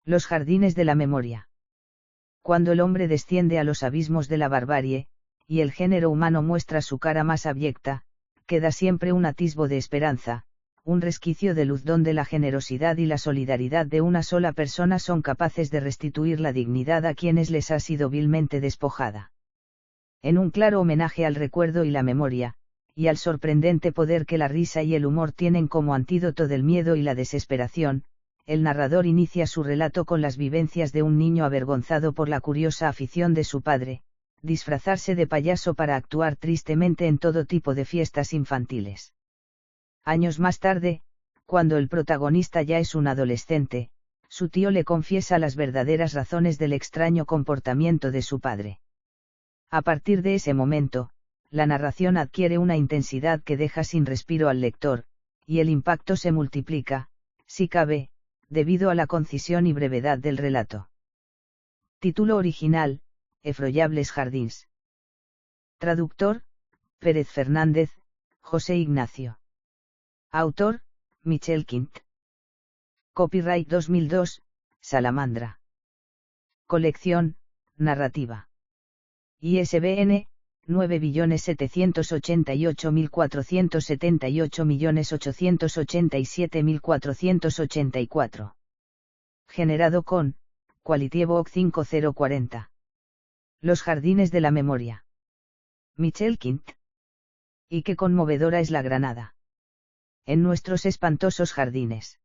Los jardines de la memoria. Cuando el hombre desciende a los abismos de la barbarie, y el género humano muestra su cara más abyecta, queda siempre un atisbo de esperanza, un resquicio de luz donde la generosidad y la solidaridad de una sola persona son capaces de restituir la dignidad a quienes les ha sido vilmente despojada. En un claro homenaje al recuerdo y la memoria, y al sorprendente poder que la risa y el humor tienen como antídoto del miedo y la desesperación, el narrador inicia su relato con las vivencias de un niño avergonzado por la curiosa afición de su padre, disfrazarse de payaso para actuar tristemente en todo tipo de fiestas infantiles. Años más tarde, cuando el protagonista ya es un adolescente, su tío le confiesa las verdaderas razones del extraño comportamiento de su padre. A partir de ese momento, la narración adquiere una intensidad que deja sin respiro al lector, y el impacto se multiplica, si cabe, debido a la concisión y brevedad del relato. Título original: Effroyables Jardins. Traductor: Pérez Fernández, José Ignacio. Autor: Michel Quint. Copyright 2002, Salamandra. Colección, narrativa. ISBN, 97884788887.484. Generado con QualityEvoque 5040. Los jardines de la memoria. Michel Quint. Y qué conmovedora es la Granada. En nuestros espantosos jardines.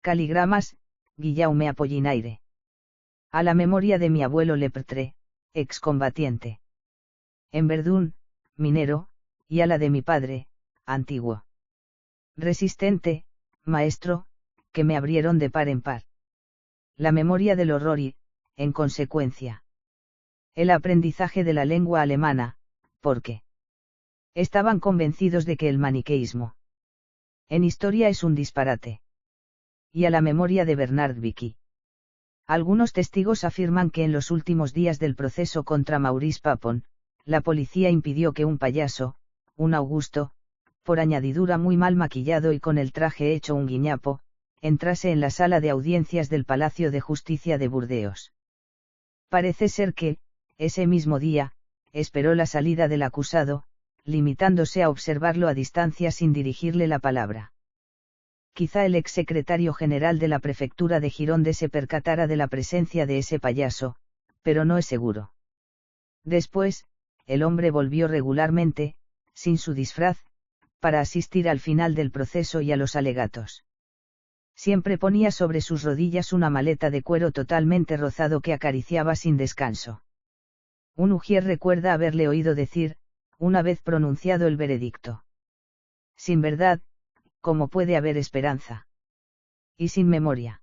Caligramas, Guillaume Apollinaire. A la memoria de mi abuelo Leptre, excombatiente. En Verdún, minero, y a la de mi padre, antiguo resistente, maestro, que me abrieron de par en par. La memoria del horror y, en consecuencia, el aprendizaje de la lengua alemana, porque estaban convencidos de que el maniqueísmo en historia es un disparate. Y a la memoria de Bernard Vicky. Algunos testigos afirman que en los últimos días del proceso contra Maurice Papon, la policía impidió que un payaso, un Augusto, por añadidura muy mal maquillado y con el traje hecho un guiñapo, entrase en la sala de audiencias del Palacio de Justicia de Burdeos. Parece ser que, ese mismo día, esperó la salida del acusado, limitándose a observarlo a distancia sin dirigirle la palabra. Quizá el exsecretario general de la prefectura de Gironde se percatara de la presencia de ese payaso, pero no es seguro. Después, el hombre volvió regularmente, sin su disfraz, para asistir al final del proceso y a los alegatos. Siempre ponía sobre sus rodillas una maleta de cuero totalmente rozado que acariciaba sin descanso. Un ujier recuerda haberle oído decir, una vez pronunciado el veredicto: sin verdad, ¿cómo puede haber esperanza? Y sin memoria.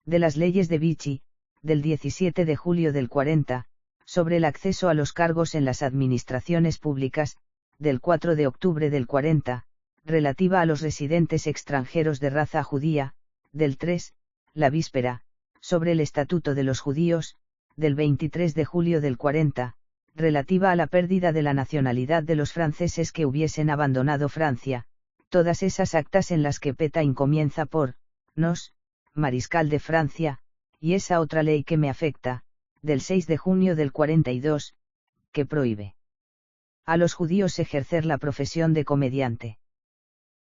De las leyes de Vichy, del 17 de julio del 40, sobre el acceso a los cargos en las administraciones públicas, del 4 de octubre del 40, relativa a los residentes extranjeros de raza judía, del 3, la víspera, sobre el Estatuto de los Judíos, del 23 de julio del 40, relativa a la pérdida de la nacionalidad de los franceses que hubiesen abandonado Francia, todas esas actas en las que Pétain comienza por, nos, mariscal de Francia, y esa otra ley que me afecta, del 6 de junio del 42, que prohíbe a los judíos ejercer la profesión de comediante.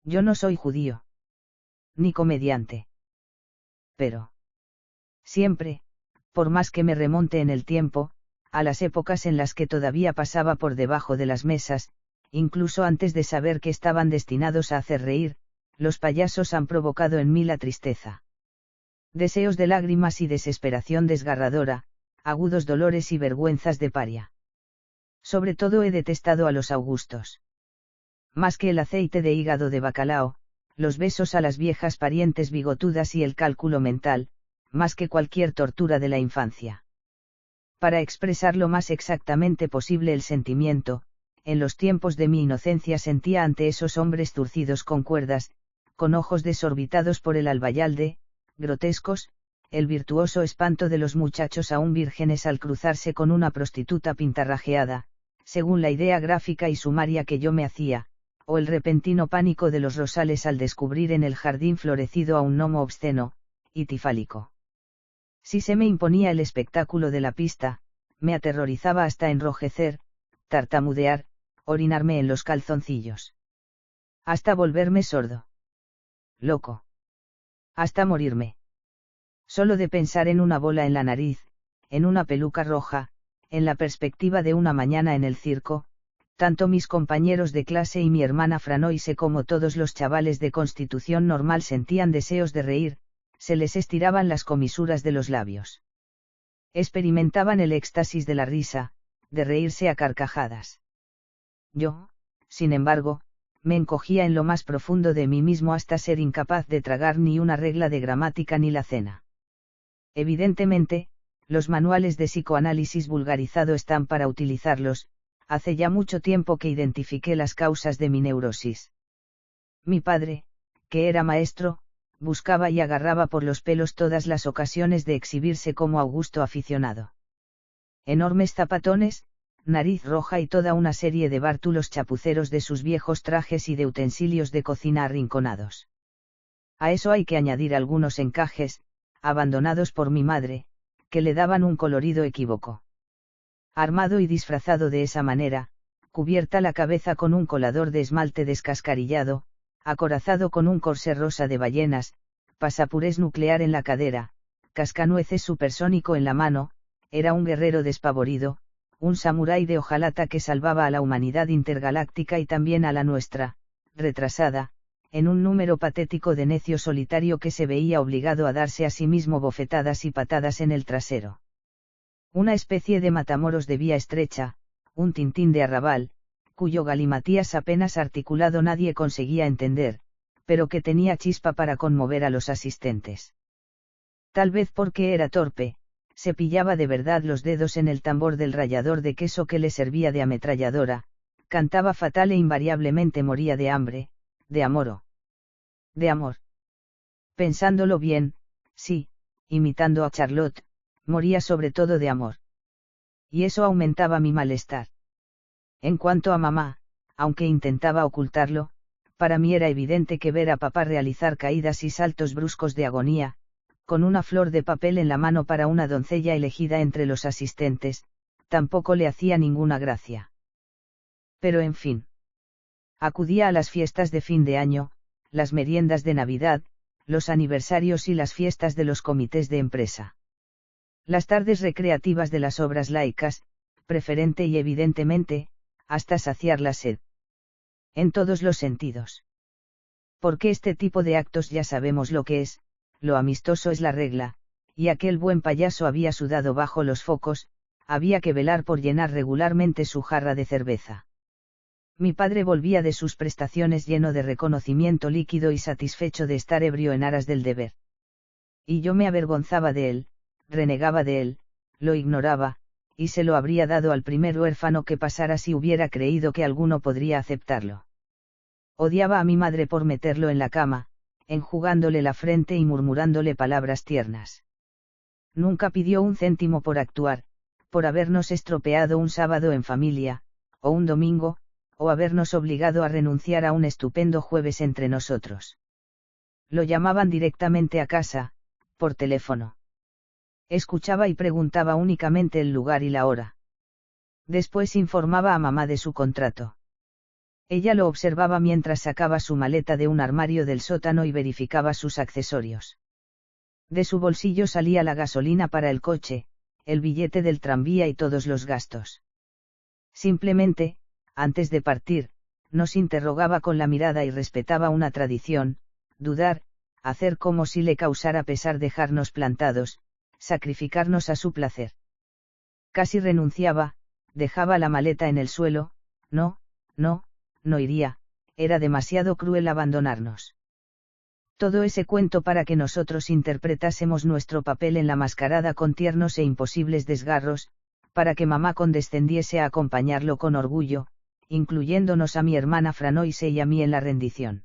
Yo no soy judío. Ni comediante. Pero siempre, por más que me remonte en el tiempo, a las épocas en las que todavía pasaba por debajo de las mesas, incluso antes de saber que estaban destinados a hacer reír, los payasos han provocado en mí la tristeza. Deseos de lágrimas y desesperación desgarradora, agudos dolores y vergüenzas de paria. Sobre todo he detestado a los Augustos. Más que el aceite de hígado de bacalao, los besos a las viejas parientes bigotudas y el cálculo mental, más que cualquier tortura de la infancia. Para expresar lo más exactamente posible el sentimiento, en los tiempos de mi inocencia sentía ante esos hombres turcidos con cuerdas, con ojos desorbitados por el albayalde, grotescos, el virtuoso espanto de los muchachos aún vírgenes al cruzarse con una prostituta pintarrajeada, según la idea gráfica y sumaria que yo me hacía, o el repentino pánico de los rosales al descubrir en el jardín florecido a un gnomo obsceno, y tifálico. Si se me imponía el espectáculo de la pista, me aterrorizaba hasta enrojecer, tartamudear, orinarme en los calzoncillos. Hasta volverme sordo. Loco. Hasta morirme. Solo de pensar en una bola en la nariz, en una peluca roja, en la perspectiva de una mañana en el circo, tanto mis compañeros de clase y mi hermana Franoise como todos los chavales de constitución normal sentían deseos de reír, se les estiraban las comisuras de los labios. Experimentaban el éxtasis de la risa, de reírse a carcajadas. Yo, sin embargo, me encogía en lo más profundo de mí mismo hasta ser incapaz de tragar ni una regla de gramática ni la cena. Evidentemente, los manuales de psicoanálisis vulgarizado están para utilizarlos, hace ya mucho tiempo que identifiqué las causas de mi neurosis. Mi padre, que era maestro, buscaba y agarraba por los pelos todas las ocasiones de exhibirse como augusto aficionado. Enormes zapatones, nariz roja y toda una serie de bártulos chapuceros de sus viejos trajes y de utensilios de cocina arrinconados. A eso hay que añadir algunos encajes, abandonados por mi madre, que le daban un colorido equívoco. Armado y disfrazado de esa manera, cubierta la cabeza con un colador de esmalte descascarillado, acorazado con un corsé rosa de ballenas, pasapurés nuclear en la cadera, cascanueces supersónico en la mano, era un guerrero despavorido, un samurái de hojalata que salvaba a la humanidad intergaláctica y también a la nuestra, retrasada, en un número patético de necio solitario que se veía obligado a darse a sí mismo bofetadas y patadas en el trasero. Una especie de Matamoros de vía estrecha, un Tintín de arrabal, cuyo galimatías apenas articulado nadie conseguía entender, pero que tenía chispa para conmover a los asistentes. Tal vez porque era torpe, se pillaba de verdad los dedos en el tambor del rallador de queso que le servía de ametralladora, cantaba fatal e invariablemente moría de hambre, de amor. De amor. Pensándolo bien, sí, imitando a Charlotte, moría sobre todo de amor. Y eso aumentaba mi malestar. En cuanto a mamá, aunque intentaba ocultarlo, para mí era evidente que ver a papá realizar caídas y saltos bruscos de agonía, con una flor de papel en la mano para una doncella elegida entre los asistentes, tampoco le hacía ninguna gracia. Pero en fin. Acudía a las fiestas de fin de año, las meriendas de Navidad, los aniversarios y las fiestas de los comités de empresa. Las tardes recreativas de las obras laicas, preferente y evidentemente, hasta saciar la sed. En todos los sentidos. Porque este tipo de actos ya sabemos lo que es, lo amistoso es la regla, y aquel buen payaso había sudado bajo los focos, había que velar por llenar regularmente su jarra de cerveza. Mi padre volvía de sus prestaciones lleno de reconocimiento líquido y satisfecho de estar ebrio en aras del deber. Y yo me avergonzaba de él, renegaba de él, lo ignoraba, y se lo habría dado al primer huérfano que pasara si hubiera creído que alguno podría aceptarlo. Odiaba a mi madre por meterlo en la cama, enjugándole la frente y murmurándole palabras tiernas. Nunca pidió un céntimo por actuar, por habernos estropeado un sábado en familia, o un domingo, o habernos obligado a renunciar a un estupendo jueves entre nosotros. Lo llamaban directamente a casa, por teléfono. Escuchaba y preguntaba únicamente el lugar y la hora. Después informaba a mamá de su contrato. Ella lo observaba mientras sacaba su maleta de un armario del sótano y verificaba sus accesorios. De su bolsillo salía la gasolina para el coche, el billete del tranvía y todos los gastos. Simplemente, antes de partir, nos interrogaba con la mirada y respetaba una tradición, dudar, hacer como si le causara pesar dejarnos plantados, sacrificarnos a su placer. Casi renunciaba, dejaba la maleta en el suelo, no iría, era demasiado cruel abandonarnos. Todo ese cuento para que nosotros interpretásemos nuestro papel en la mascarada con tiernos e imposibles desgarros, para que mamá condescendiese a acompañarlo con orgullo, incluyéndonos a mi hermana Franoise y a mí en la rendición.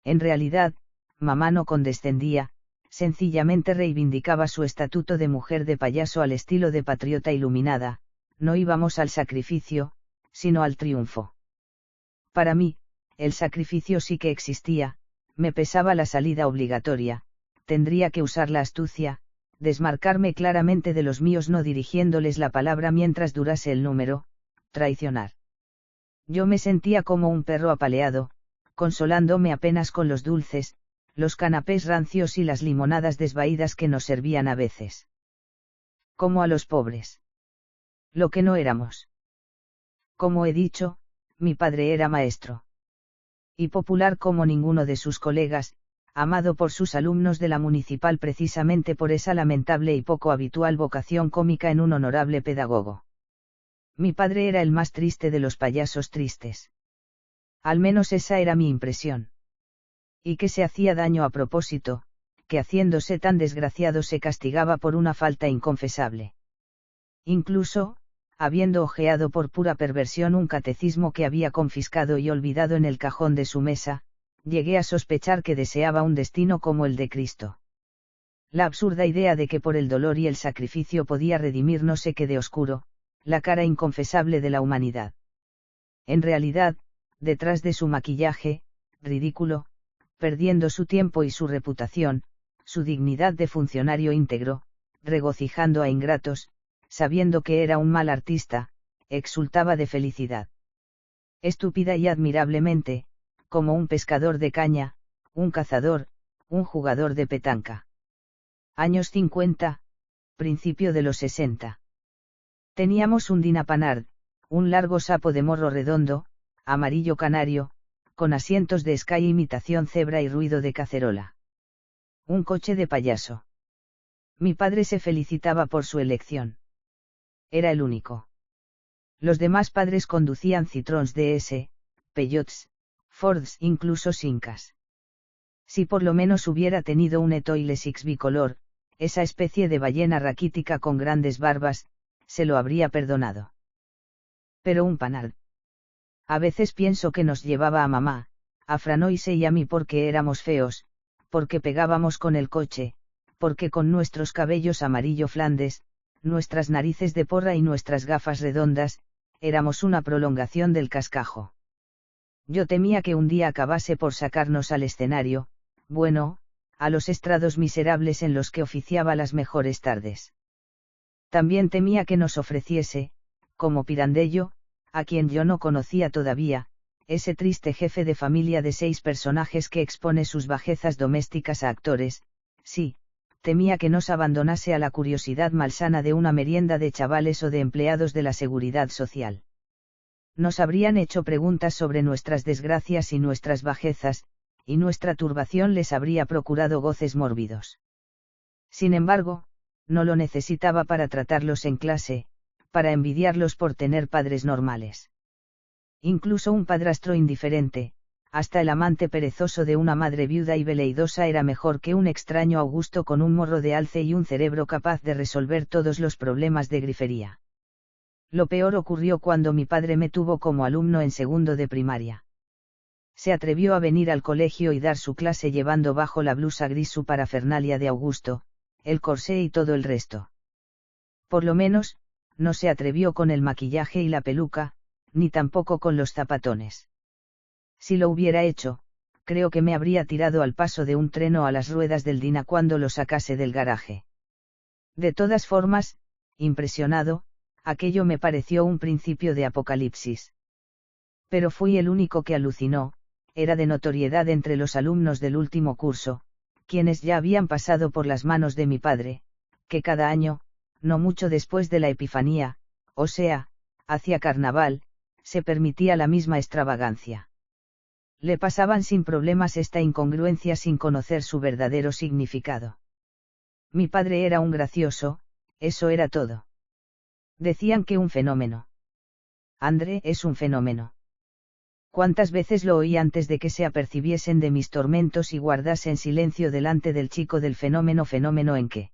En realidad, mamá no condescendía, sencillamente reivindicaba su estatuto de mujer de payaso al estilo de patriota iluminada, no íbamos al sacrificio, sino al triunfo. Para mí, el sacrificio sí que existía, me pesaba la salida obligatoria, tendría que usar la astucia, desmarcarme claramente de los míos no dirigiéndoles la palabra mientras durase el número, traicionar. Yo me sentía como un perro apaleado, consolándome apenas con los dulces, los canapés rancios y las limonadas desvaídas que nos servían a veces. Como a los pobres. Lo que no éramos. Como he dicho, mi padre era maestro. Y popular como ninguno de sus colegas, amado por sus alumnos de la municipal precisamente por esa lamentable y poco habitual vocación cómica en un honorable pedagogo. Mi padre era el más triste de los payasos tristes. Al menos esa era mi impresión. Y que se hacía daño a propósito, que haciéndose tan desgraciado se castigaba por una falta inconfesable. Incluso, habiendo hojeado por pura perversión un catecismo que había confiscado y olvidado en el cajón de su mesa, llegué a sospechar que deseaba un destino como el de Cristo. La absurda idea de que por el dolor y el sacrificio podía redimir no sé qué de oscuro, la cara inconfesable de la humanidad. En realidad, detrás de su maquillaje, ridículo, perdiendo su tiempo y su reputación, su dignidad de funcionario íntegro, regocijando a ingratos, sabiendo que era un mal artista, exultaba de felicidad. Estúpida y admirablemente, como un pescador de caña, un cazador, un jugador de petanca. Años 50, principio de los 60. Teníamos un dinapanard, un largo sapo de morro redondo, amarillo canario, con asientos de Sky imitación cebra y ruido de cacerola. Un coche de payaso. Mi padre se felicitaba por su elección. Era el único. Los demás padres conducían Citroëns DS, Peyots, Fords, incluso Sincas. Si por lo menos hubiera tenido un Etoile Six bicolor, esa especie de ballena raquítica con grandes barbas, se lo habría perdonado. Pero un Panhard. A veces pienso que nos llevaba a mamá, a Franoise y a mí porque éramos feos, porque pegábamos con el coche, porque con nuestros cabellos amarillo Flandes, nuestras narices de porra y nuestras gafas redondas, éramos una prolongación del cascajo. Yo temía que un día acabase por sacarnos al escenario, bueno, a los estrados miserables en los que oficiaba las mejores tardes. También temía que nos ofreciese, como Pirandello, a quien yo no conocía todavía, ese triste jefe de familia de 6 personajes que expone sus bajezas domésticas a actores, sí, temía que nos abandonase a la curiosidad malsana de una merienda de chavales o de empleados de la seguridad social. Nos habrían hecho preguntas sobre nuestras desgracias y nuestras bajezas, y nuestra turbación les habría procurado goces mórbidos. Sin embargo, no lo necesitaba para tratarlos en clase, para envidiarlos por tener padres normales. Incluso un padrastro indiferente, hasta el amante perezoso de una madre viuda y veleidosa era mejor que un extraño Augusto con un morro de alce y un cerebro capaz de resolver todos los problemas de grifería. Lo peor ocurrió cuando mi padre me tuvo como alumno en segundo de primaria. Se atrevió a venir al colegio y dar su clase llevando bajo la blusa gris su parafernalia de Augusto, el corsé y todo el resto. Por lo menos, no se atrevió con el maquillaje y la peluca, ni tampoco con los zapatones. Si lo hubiera hecho, creo que me habría tirado al paso de un tren o a las ruedas del Dina cuando lo sacase del garaje. De todas formas, impresionado, aquello me pareció un principio de apocalipsis. Pero fui el único que alucinó, era de notoriedad entre los alumnos del último curso, quienes ya habían pasado por las manos de mi padre, que cada año, no mucho después de la Epifanía, o sea, hacia Carnaval, se permitía la misma extravagancia. Le pasaban sin problemas esta incongruencia sin conocer su verdadero significado. Mi padre era un gracioso, eso era todo. Decían que un fenómeno. André es un fenómeno. ¿Cuántas veces lo oí antes de que se apercibiesen de mis tormentos y guardasen silencio delante del chico del fenómeno en que?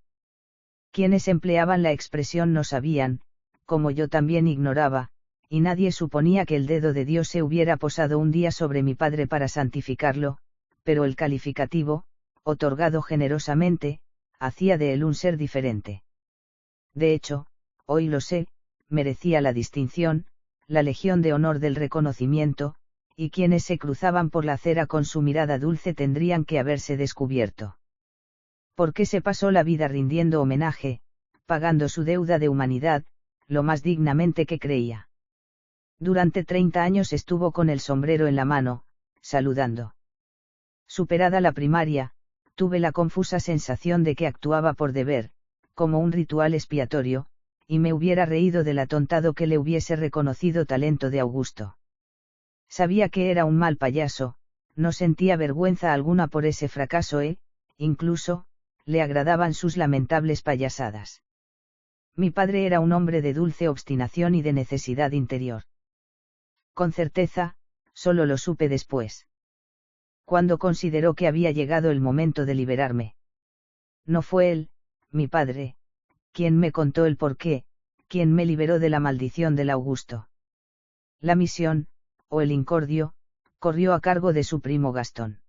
Quienes empleaban la expresión no sabían, como yo también ignoraba, y nadie suponía que el dedo de Dios se hubiera posado un día sobre mi padre para santificarlo, pero el calificativo, otorgado generosamente, hacía de él un ser diferente. De hecho, hoy lo sé, merecía la distinción, la legión de honor del reconocimiento, y quienes se cruzaban por la acera con su mirada dulce tendrían que haberse descubierto. Porque se pasó la vida rindiendo homenaje, pagando su deuda de humanidad, lo más dignamente que creía. Durante 30 años estuvo con el sombrero en la mano, saludando. Superada la primaria, tuve la confusa sensación de que actuaba por deber, como un ritual expiatorio, y me hubiera reído del atontado que le hubiese reconocido talento de Augusto. Sabía que era un mal payaso, no sentía vergüenza alguna por ese fracaso incluso, le agradaban sus lamentables payasadas. Mi padre era un hombre de dulce obstinación y de necesidad interior. Con certeza, solo lo supe después. Cuando consideró que había llegado el momento de liberarme. No fue él, mi padre, quien me contó el porqué, quien me liberó de la maldición del Augusto. La misión, o el incordio, corrió a cargo de su primo Gastón.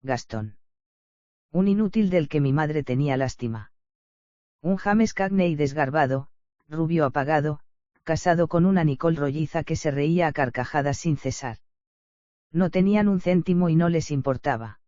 Gastón. Un inútil del que mi madre tenía lástima. Un James Cagney desgarbado, rubio apagado, casado con una Nicole rolliza que se reía a carcajadas sin cesar. No tenían un céntimo y no les importaba.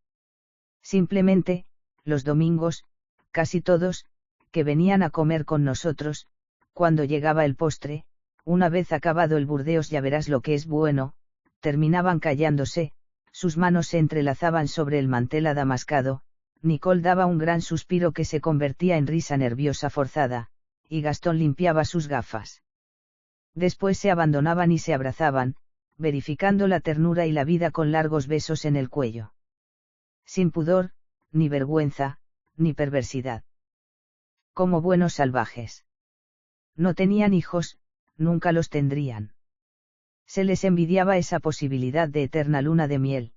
Simplemente, los domingos, casi todos, que venían a comer con nosotros, cuando llegaba el postre, una vez acabado el Burdeos ya verás lo que es bueno, terminaban callándose, sus manos se entrelazaban sobre el mantel adamascado, Nicole daba un gran suspiro que se convertía en risa nerviosa forzada, y Gastón limpiaba sus gafas. Después se abandonaban y se abrazaban, verificando la ternura y la vida con largos besos en el cuello. Sin pudor, ni vergüenza, ni perversidad. Como buenos salvajes. No tenían hijos, nunca los tendrían. Se les envidiaba esa posibilidad de eterna luna de miel.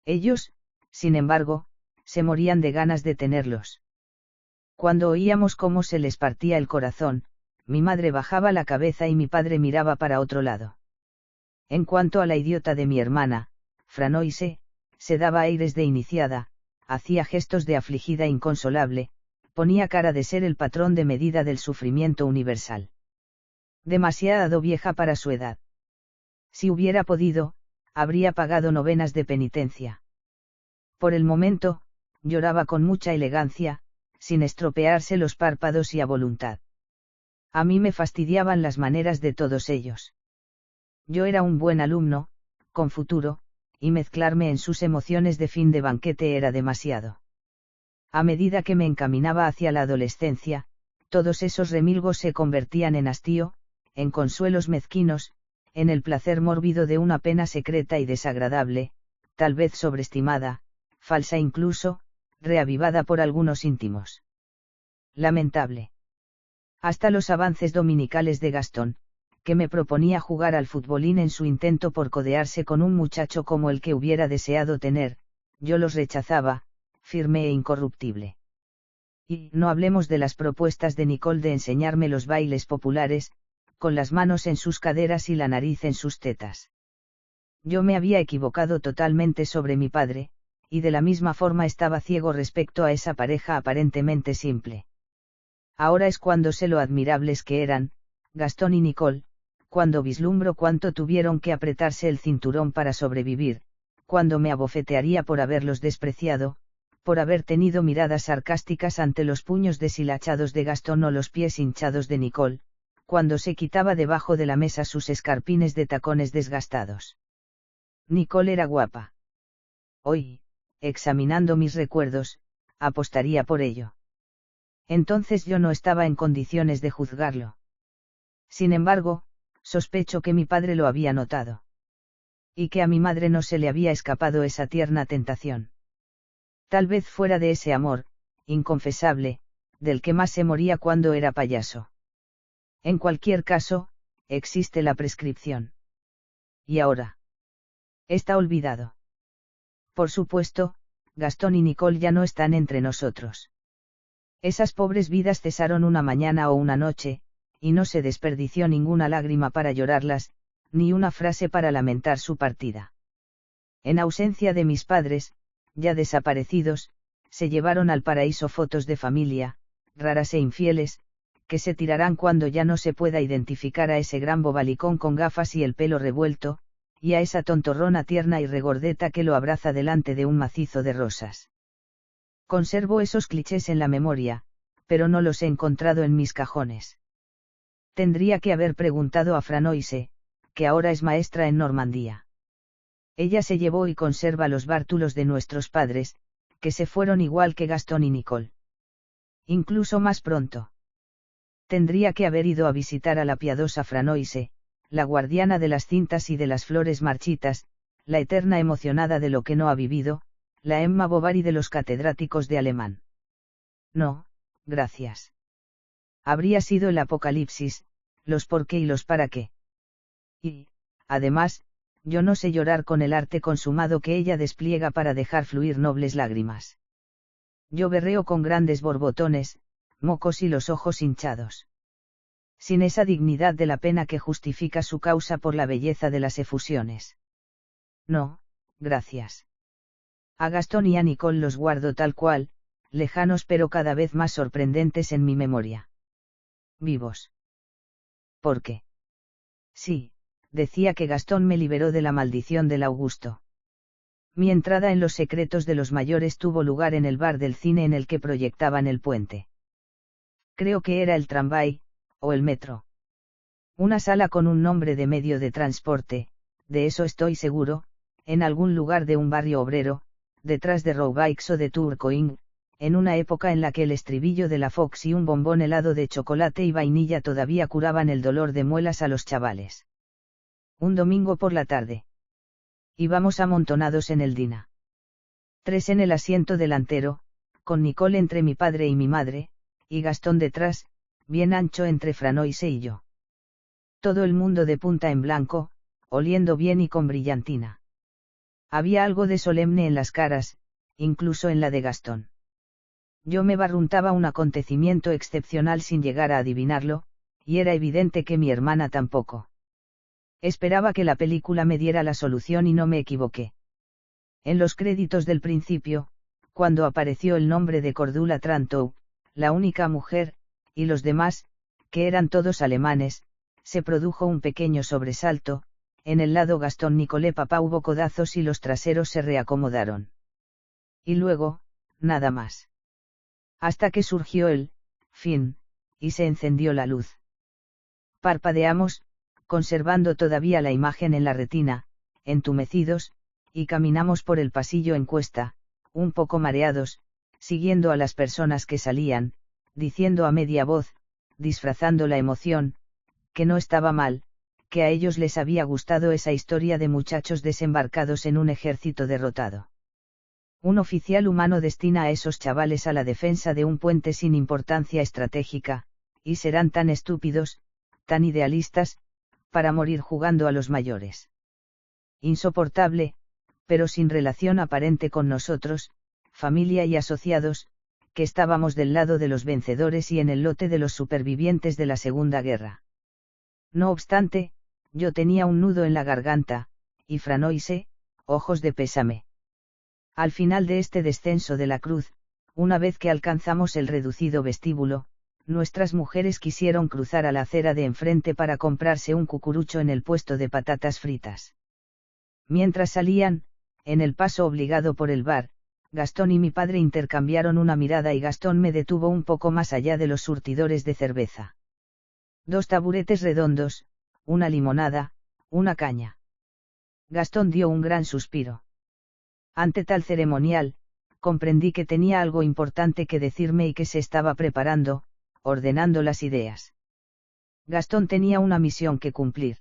Ellos, sin embargo, se morían de ganas de tenerlos. Cuando oíamos cómo se les partía el corazón, mi madre bajaba la cabeza y mi padre miraba para otro lado. En cuanto a la idiota de mi hermana, Franoise, se daba aires de iniciada, hacía gestos de afligida inconsolable, ponía cara de ser el patrón de medida del sufrimiento universal. Demasiado vieja para su edad. Si hubiera podido, habría pagado novenas de penitencia. Por el momento, lloraba con mucha elegancia, sin estropearse los párpados y a voluntad. A mí me fastidiaban las maneras de todos ellos. Yo era un buen alumno, con futuro, y mezclarme en sus emociones de fin de banquete era demasiado. A medida que me encaminaba hacia la adolescencia, todos esos remilgos se convertían en hastío, en consuelos mezquinos, en el placer mórbido de una pena secreta y desagradable, tal vez sobreestimada, falsa incluso, reavivada por algunos íntimos. Lamentable. Hasta los avances dominicales de Gastón, que me proponía jugar al futbolín en su intento por codearse con un muchacho como el que hubiera deseado tener, yo los rechazaba, firme e incorruptible. Y no hablemos de las propuestas de Nicole de enseñarme los bailes populares, con las manos en sus caderas y la nariz en sus tetas. Yo me había equivocado totalmente sobre mi padre, y de la misma forma estaba ciego respecto a esa pareja aparentemente simple. Ahora es cuando sé lo admirables que eran, Gastón y Nicole, cuando vislumbro cuánto tuvieron que apretarse el cinturón para sobrevivir, cuando me abofetearía por haberlos despreciado, por haber tenido miradas sarcásticas ante los puños deshilachados de Gastón o los pies hinchados de Nicole, cuando se quitaba debajo de la mesa sus escarpines de tacones desgastados. Nicole era guapa. Hoy, examinando mis recuerdos, apostaría por ello. Entonces yo no estaba en condiciones de juzgarlo. Sin embargo, sospecho que mi padre lo había notado. Y que a mi madre no se le había escapado esa tierna tentación. Tal vez fuera de ese amor, inconfesable, del que más se moría cuando era payaso. En cualquier caso, existe la prescripción. ¿Y ahora? Está olvidado. Por supuesto, Gastón y Nicole ya no están entre nosotros. Esas pobres vidas cesaron una mañana o una noche, y no se desperdició ninguna lágrima para llorarlas, ni una frase para lamentar su partida. En ausencia de mis padres, ya desaparecidos, se llevaron al paraíso fotos de familia, raras e infieles, que se tirarán cuando ya no se pueda identificar a ese gran bobalicón con gafas y el pelo revuelto, y a esa tontorrona tierna y regordeta que lo abraza delante de un macizo de rosas. Conservo esos clichés en la memoria, pero no los he encontrado en mis cajones. Tendría que haber preguntado a Franoise, que ahora es maestra en Normandía. Ella se llevó y conserva los bártulos de nuestros padres, que se fueron igual que Gastón y Nicole. Incluso más pronto. Tendría que haber ido a visitar a la piadosa Franoise, la guardiana de las cintas y de las flores marchitas, la eterna emocionada de lo que no ha vivido, la Emma Bovary de los catedráticos de alemán. No, gracias. Habría sido el apocalipsis, los por qué y los para qué. Y, además, yo no sé llorar con el arte consumado que ella despliega para dejar fluir nobles lágrimas. Yo berreo con grandes borbotones, mocos y los ojos hinchados. Sin esa dignidad de la pena que justifica su causa por la belleza de las efusiones. No, gracias. A Gastón y a Nicole los guardo tal cual, lejanos pero cada vez más sorprendentes en mi memoria. Vivos. ¿Por qué? Sí, decía que Gastón me liberó de la maldición del Augusto. Mi entrada en los secretos de los mayores tuvo lugar en el bar del cine en el que proyectaban El Puente. Creo que era el tramvay, o el metro. Una sala con un nombre de medio de transporte, de eso estoy seguro, en algún lugar de un barrio obrero, detrás de Roubaix o de Tourcoing, en una época en la que el estribillo de la Fox y un bombón helado de chocolate y vainilla todavía curaban el dolor de muelas a los chavales. Un domingo por la tarde. Íbamos amontonados en el Dina. 3 en el asiento delantero, con Nicole entre mi padre y mi madre, y Gastón detrás, bien ancho entre Franoise y yo. Todo el mundo de punta en blanco, oliendo bien y con brillantina. Había algo de solemne en las caras, incluso en la de Gastón. Yo me barruntaba un acontecimiento excepcional sin llegar a adivinarlo, y era evidente que mi hermana tampoco. Esperaba que la película me diera la solución y no me equivoqué. En los créditos del principio, cuando apareció el nombre de Cordula Trantow, la única mujer, y los demás, que eran todos alemanes, se produjo un pequeño sobresalto, en el lado Gastón Nicole papá hubo codazos y los traseros se reacomodaron. Y luego, nada más. Hasta que surgió el fin, y se encendió la luz. Parpadeamos, conservando todavía la imagen en la retina, entumecidos, y caminamos por el pasillo en cuesta, un poco mareados, siguiendo a las personas que salían, diciendo a media voz, disfrazando la emoción, que no estaba mal, que a ellos les había gustado esa historia de muchachos desembarcados en un ejército derrotado. Un oficial humano destina a esos chavales a la defensa de un puente sin importancia estratégica, y serán tan estúpidos, tan idealistas, para morir jugando a los mayores. Insoportable, pero sin relación aparente con nosotros, familia y asociados, que estábamos del lado de los vencedores y en el lote de los supervivientes de la Segunda Guerra. No obstante, yo tenía un nudo en la garganta, y Franoise, ojos de pésame. Al final de este descenso de la cruz, una vez que alcanzamos el reducido vestíbulo, nuestras mujeres quisieron cruzar a la acera de enfrente para comprarse un cucurucho en el puesto de patatas fritas. Mientras salían, en el paso obligado por el bar, Gastón y mi padre intercambiaron una mirada y Gastón me detuvo un poco más allá de los surtidores de cerveza. 2 taburetes redondos, una limonada, una caña. Gastón dio un gran suspiro. Ante tal ceremonial, comprendí que tenía algo importante que decirme y que se estaba preparando, ordenando las ideas. Gastón tenía una misión que cumplir.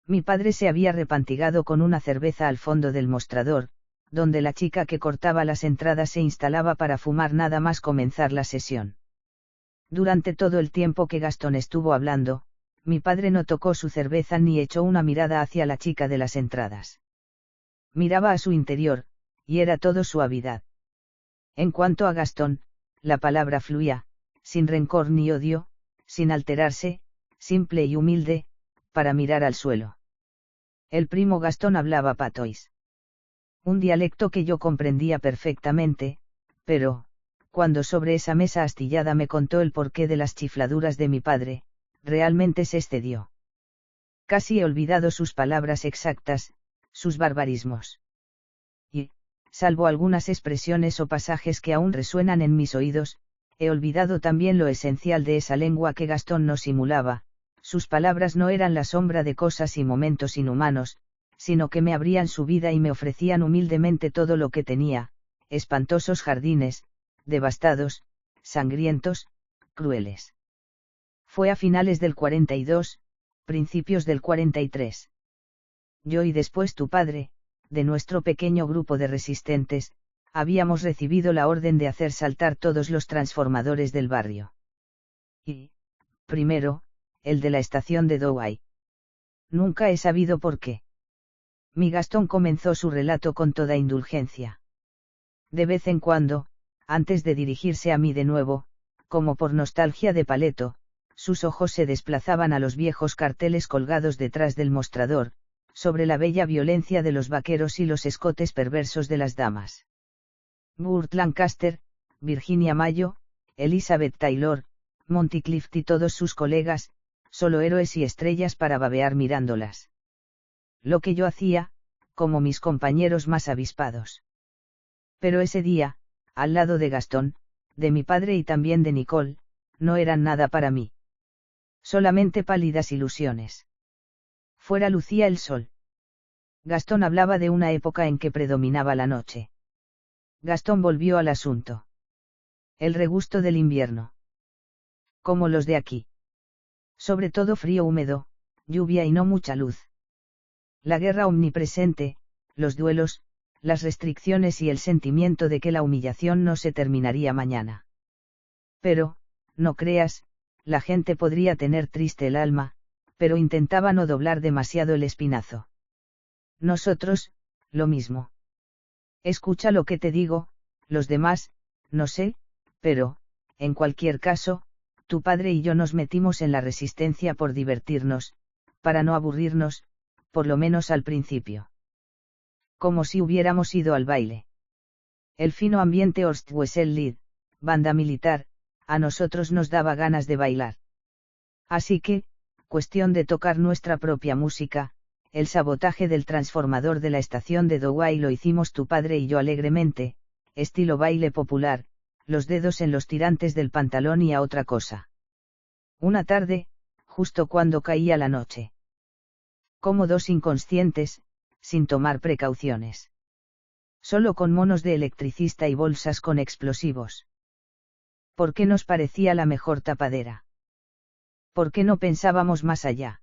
Mi padre se había repantigado con una cerveza al fondo del mostrador, donde la chica que cortaba las entradas se instalaba para fumar nada más comenzar la sesión. Durante todo el tiempo que Gastón estuvo hablando, mi padre no tocó su cerveza ni echó una mirada hacia la chica de las entradas. Miraba a su interior, y era todo suavidad. En cuanto a Gastón, la palabra fluía, sin rencor ni odio, sin alterarse, simple y humilde, para mirar al suelo. El primo Gastón hablaba patois. Un dialecto que yo comprendía perfectamente, pero, cuando sobre esa mesa astillada me contó el porqué de las chifladuras de mi padre, realmente se excedió. Casi he olvidado sus palabras exactas, sus barbarismos. Y, salvo algunas expresiones o pasajes que aún resuenan en mis oídos, he olvidado también lo esencial de esa lengua que Gastón no simulaba. Sus palabras no eran la sombra de cosas y momentos inhumanos, sino que me abrían su vida y me ofrecían humildemente todo lo que tenía: espantosos jardines, devastados, sangrientos, crueles. Fue a finales del 42, principios del 43. Yo y después tu padre, de nuestro pequeño grupo de resistentes, habíamos recibido la orden de hacer saltar todos los transformadores del barrio. Y, primero, el de la estación de Douai. Nunca he sabido por qué. Mi Gastón comenzó su relato con toda indulgencia. De vez en cuando, antes de dirigirse a mí de nuevo, como por nostalgia de paleto, sus ojos se desplazaban a los viejos carteles colgados detrás del mostrador, sobre la bella violencia de los vaqueros y los escotes perversos de las damas. Burt Lancaster, Virginia Mayo, Elizabeth Taylor, Monty Clift y todos sus colegas, solo héroes y estrellas para babear mirándolas. Lo que yo hacía, como mis compañeros más avispados. Pero ese día, al lado de Gastón, de mi padre y también de Nicole, no eran nada para mí. Solamente pálidas ilusiones. Fuera lucía el sol. Gastón hablaba de una época en que predominaba la noche. Gastón volvió al asunto. El regusto del invierno. Como los de aquí. Sobre todo frío húmedo, lluvia y no mucha luz. La guerra omnipresente, los duelos, las restricciones y el sentimiento de que la humillación no se terminaría mañana. Pero, no creas, la gente podría tener triste el alma, pero intentaba no doblar demasiado el espinazo. Nosotros, lo mismo. Escucha lo que te digo, los demás, no sé, pero, en cualquier caso, tu padre y yo nos metimos en la resistencia por divertirnos, para no aburrirnos, por lo menos al principio. Como si hubiéramos ido al baile. El fino ambiente Ostwessel-Lied, banda militar, a nosotros nos daba ganas de bailar. Así que, cuestión de tocar nuestra propia música, el sabotaje del transformador de la estación de Douai lo hicimos tu padre y yo alegremente, estilo baile popular, los dedos en los tirantes del pantalón y a otra cosa. Una tarde, justo cuando caía la noche. Como dos inconscientes, sin tomar precauciones. Solo con monos de electricista y bolsas con explosivos. ¿Por qué nos parecía la mejor tapadera? ¿Por qué no pensábamos más allá?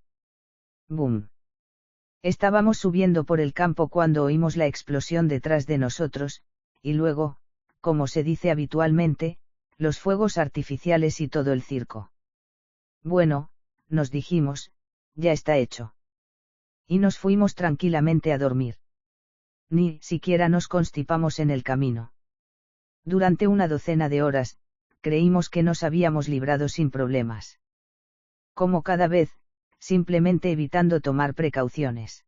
¡Bum! Estábamos subiendo por el campo cuando oímos la explosión detrás de nosotros, y luego, como se dice habitualmente, los fuegos artificiales y todo el circo. Bueno, nos dijimos, ya está hecho. Y nos fuimos tranquilamente a dormir. Ni siquiera nos constipamos en el camino. Durante una docena de horas, creímos que nos habíamos librado sin problemas. Como cada vez, simplemente evitando tomar precauciones.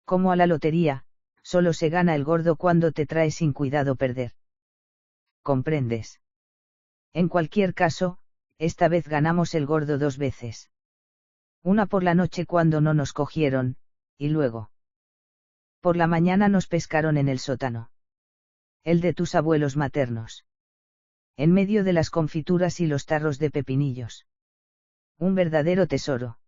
Como a la lotería, solo se gana el gordo cuando te trae sin cuidado perder. ¿Comprendes? En cualquier caso, esta vez ganamos el gordo 2 veces. Una por la noche cuando no nos cogieron, y luego. Por la mañana nos pescaron en el sótano. El de tus abuelos maternos. En medio de las confituras y los tarros de pepinillos. Un verdadero tesoro.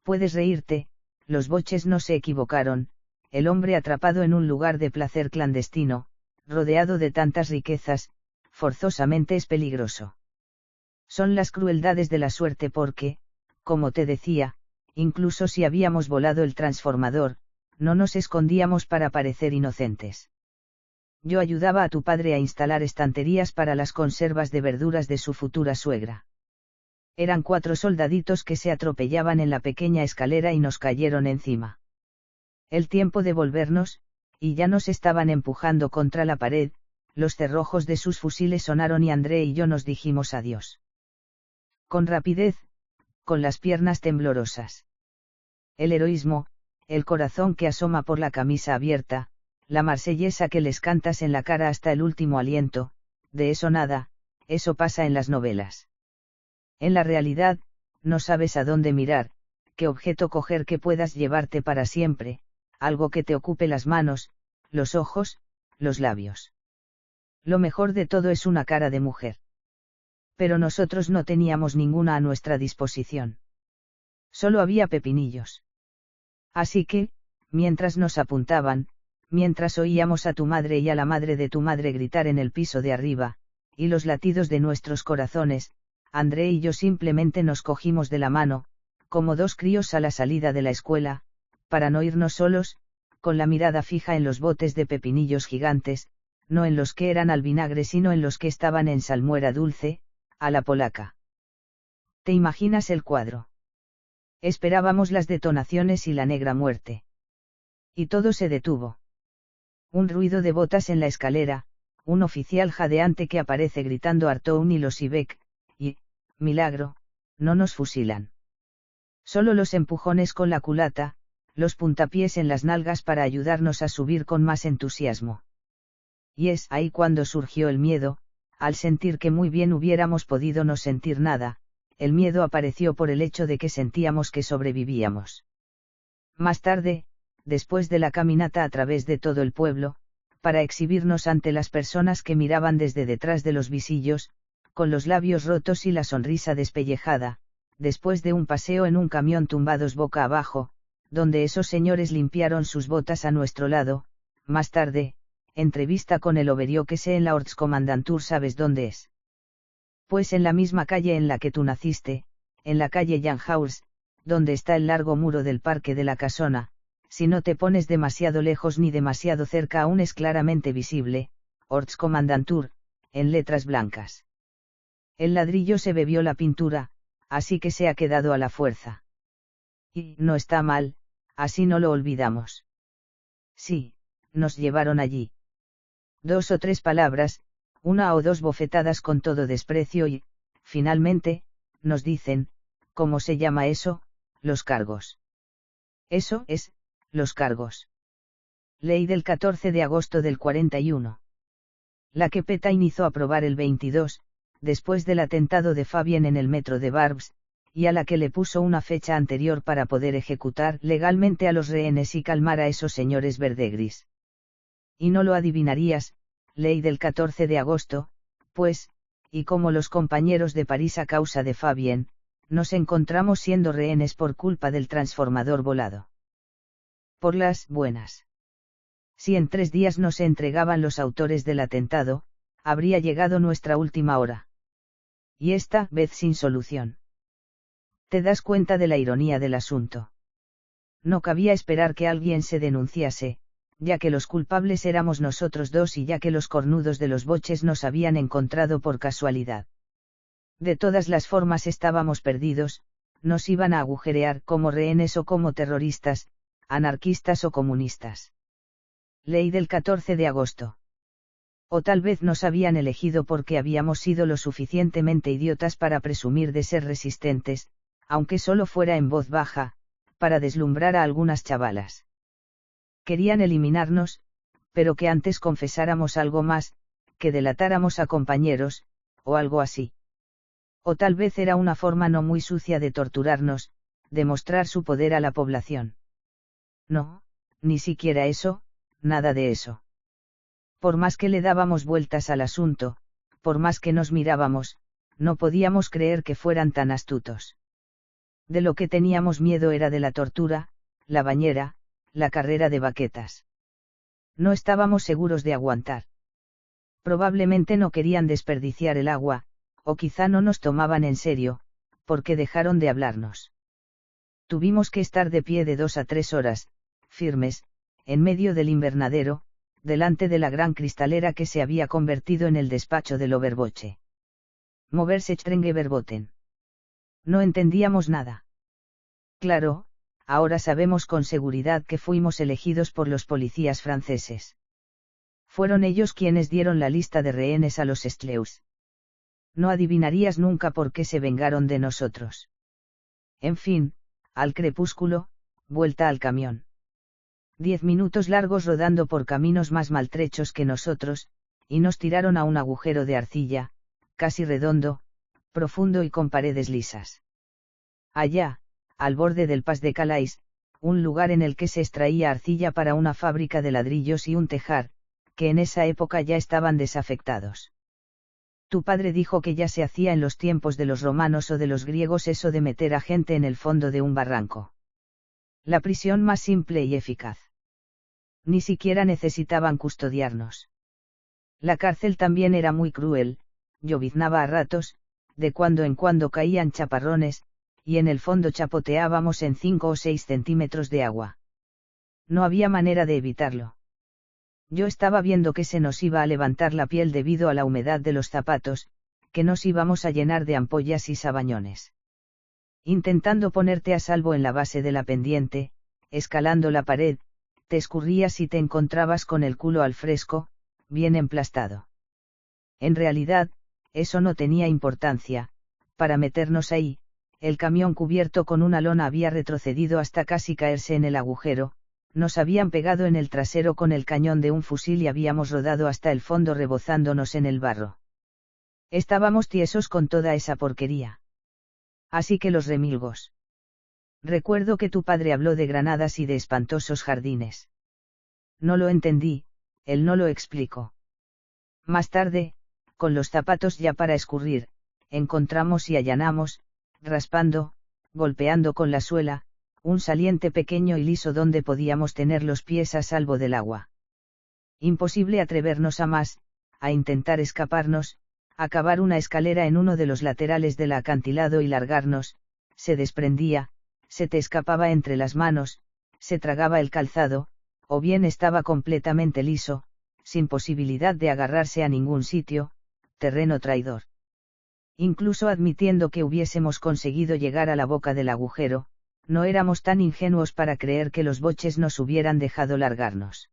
Puedes reírte, los boches no se equivocaron, el hombre atrapado en un lugar de placer clandestino, rodeado de tantas riquezas, forzosamente es peligroso. Son las crueldades de la suerte porque, como te decía, incluso si habíamos volado el transformador, no nos escondíamos para parecer inocentes. Yo ayudaba a tu padre a instalar estanterías para las conservas de verduras de su futura suegra. Eran 4 soldaditos que se atropellaban en la pequeña escalera y nos cayeron encima. El tiempo de volvernos, y ya nos estaban empujando contra la pared, los cerrojos de sus fusiles sonaron y André y yo nos dijimos adiós. Con rapidez, con las piernas temblorosas. El heroísmo, el corazón que asoma por la camisa abierta, la marsellesa que les cantas en la cara hasta el último aliento, de eso nada, eso pasa en las novelas. En la realidad, no sabes a dónde mirar, qué objeto coger que puedas llevarte para siempre, algo que te ocupe las manos, los ojos, los labios. Lo mejor de todo es una cara de mujer. Pero nosotros no teníamos ninguna a nuestra disposición. Solo había pepinillos. Así que, mientras nos apuntaban, mientras oíamos a tu madre y a la madre de tu madre gritar en el piso de arriba, y los latidos de nuestros corazones, André y yo simplemente nos cogimos de la mano, como dos críos a la salida de la escuela, para no irnos solos, con la mirada fija en los botes de pepinillos gigantes, no en los que eran al vinagre sino en los que estaban en salmuera dulce, a la polaca. ¿Te imaginas el cuadro? Esperábamos las detonaciones y la negra muerte. Y todo se detuvo. Un ruido de botas en la escalera, un oficial jadeante que aparece gritando Artoun y los Ibec, y, milagro, no nos fusilan. Solo los empujones con la culata, los puntapiés en las nalgas para ayudarnos a subir con más entusiasmo. Y es ahí cuando surgió el miedo, al sentir que muy bien hubiéramos podido no sentir nada, el miedo apareció por el hecho de que sentíamos que sobrevivíamos. Más tarde, después de la caminata a través de todo el pueblo, para exhibirnos ante las personas que miraban desde detrás de los visillos, con los labios rotos y la sonrisa despellejada, después de un paseo en un camión tumbados boca abajo, donde esos señores limpiaron sus botas a nuestro lado, más tarde, entrevista con el Oberioquese en la Ortskommandantur. ¿Sabes dónde es? Pues en la misma calle en la que tú naciste, en la calle Janhaus, donde está el largo muro del Parque de la Casona. Si no te pones demasiado lejos ni demasiado cerca aún es claramente visible, Ortskommandantur, en letras blancas. El ladrillo se bebió la pintura, así que se ha quedado a la fuerza. Y no está mal, así no lo olvidamos. Sí, nos llevaron allí. 2 o 3 palabras, 1 o 2 bofetadas con todo desprecio y, finalmente, nos dicen, ¿cómo se llama eso? Los cargos. Eso es, los cargos. Ley del 14 de agosto del 41. La que Petain hizo aprobar el 22, después del atentado de Fabien en el metro de Barbs, y a la que le puso una fecha anterior para poder ejecutar legalmente a los rehenes y calmar a esos señores verdegris. Y no lo adivinarías, ley del 14 de agosto, pues, y como los compañeros de París a causa de Fabien, nos encontramos siendo rehenes por culpa del transformador volado. Por las buenas. Si en 3 días no se entregaban los autores del atentado, habría llegado nuestra última hora. Y esta vez sin solución. ¿Te das cuenta de la ironía del asunto? No cabía esperar que alguien se denunciase, ya que los culpables éramos nosotros dos y ya que los cornudos de los boches nos habían encontrado por casualidad. De todas las formas estábamos perdidos, nos iban a agujerear como rehenes o como terroristas, anarquistas o comunistas. Ley del 14 de agosto. O tal vez nos habían elegido porque habíamos sido lo suficientemente idiotas para presumir de ser resistentes, aunque solo fuera en voz baja, para deslumbrar a algunas chavalas. Querían eliminarnos, pero que antes confesáramos algo más, que delatáramos a compañeros, o algo así. O tal vez era una forma no muy sucia de torturarnos, de mostrar su poder a la población. No, ni siquiera eso, nada de eso. Por más que le dábamos vueltas al asunto, por más que nos mirábamos, no podíamos creer que fueran tan astutos. De lo que teníamos miedo era de la tortura, la bañera, la carrera de baquetas. No estábamos seguros de aguantar. Probablemente no querían desperdiciar el agua, o quizá no nos tomaban en serio, porque dejaron de hablarnos. Tuvimos que estar de pie de 2 a 3 horas, firmes, en medio del invernadero, delante de la gran cristalera que se había convertido en el despacho del Oberboche. Moverse strenge verboten. No entendíamos nada. Claro, ahora sabemos con seguridad que fuimos elegidos por los policías franceses. Fueron ellos quienes dieron la lista de rehenes a los Stleus. No adivinarías nunca por qué se vengaron de nosotros. En fin, al crepúsculo, vuelta al camión. 10 minutos largos rodando por caminos más maltrechos que nosotros, y nos tiraron a un agujero de arcilla, casi redondo, profundo y con paredes lisas. Allá, al borde del Pas de Calais, un lugar en el que se extraía arcilla para una fábrica de ladrillos y un tejar, que en esa época ya estaban desafectados. Tu padre dijo que ya se hacía en los tiempos de los romanos o de los griegos eso de meter a gente en el fondo de un barranco. La prisión más simple y eficaz. Ni siquiera necesitaban custodiarnos. La cárcel también era muy cruel, lloviznaba a ratos, de cuando en cuando caían chaparrones, y en el fondo chapoteábamos en 5 o 6 centímetros de agua. No había manera de evitarlo. Yo estaba viendo que se nos iba a levantar la piel debido a la humedad de los zapatos, que nos íbamos a llenar de ampollas y sabañones. Intentando ponerte a salvo en la base de la pendiente, escalando la pared, te escurrías y te encontrabas con el culo al fresco, bien emplastado. En realidad, eso no tenía importancia, para meternos ahí, el camión cubierto con una lona había retrocedido hasta casi caerse en el agujero, nos habían pegado en el trasero con el cañón de un fusil y habíamos rodado hasta el fondo rebozándonos en el barro. Estábamos tiesos con toda esa porquería. Así que los remilgos. Recuerdo que tu padre habló de granadas y de espantosos jardines. No lo entendí, él no lo explicó. Más tarde, con los zapatos ya para escurrir, encontramos y allanamos, raspando, golpeando con la suela, un saliente pequeño y liso donde podíamos tener los pies a salvo del agua. Imposible atrevernos a más, a intentar escaparnos, a cavar una escalera en uno de los laterales del acantilado y largarnos, se desprendía, se te escapaba entre las manos, se tragaba el calzado, o bien estaba completamente liso, sin posibilidad de agarrarse a ningún sitio, terreno traidor. Incluso admitiendo que hubiésemos conseguido llegar a la boca del agujero, no éramos tan ingenuos para creer que los boches nos hubieran dejado largarnos.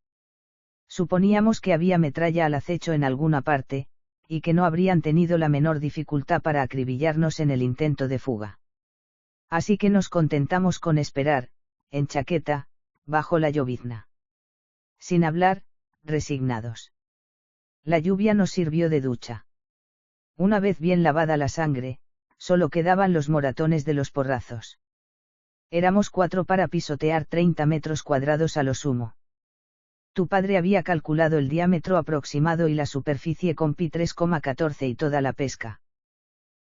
Suponíamos que había metralla al acecho en alguna parte, y que no habrían tenido la menor dificultad para acribillarnos en el intento de fuga. Así que nos contentamos con esperar, en chaqueta, bajo la llovizna. Sin hablar, resignados. La lluvia nos sirvió de ducha. Una vez bien lavada la sangre, solo quedaban los moratones de los porrazos. Éramos 4 para pisotear 30 metros cuadrados a lo sumo. Tu padre había calculado el diámetro aproximado y la superficie con pi 3,14 y toda la pesca.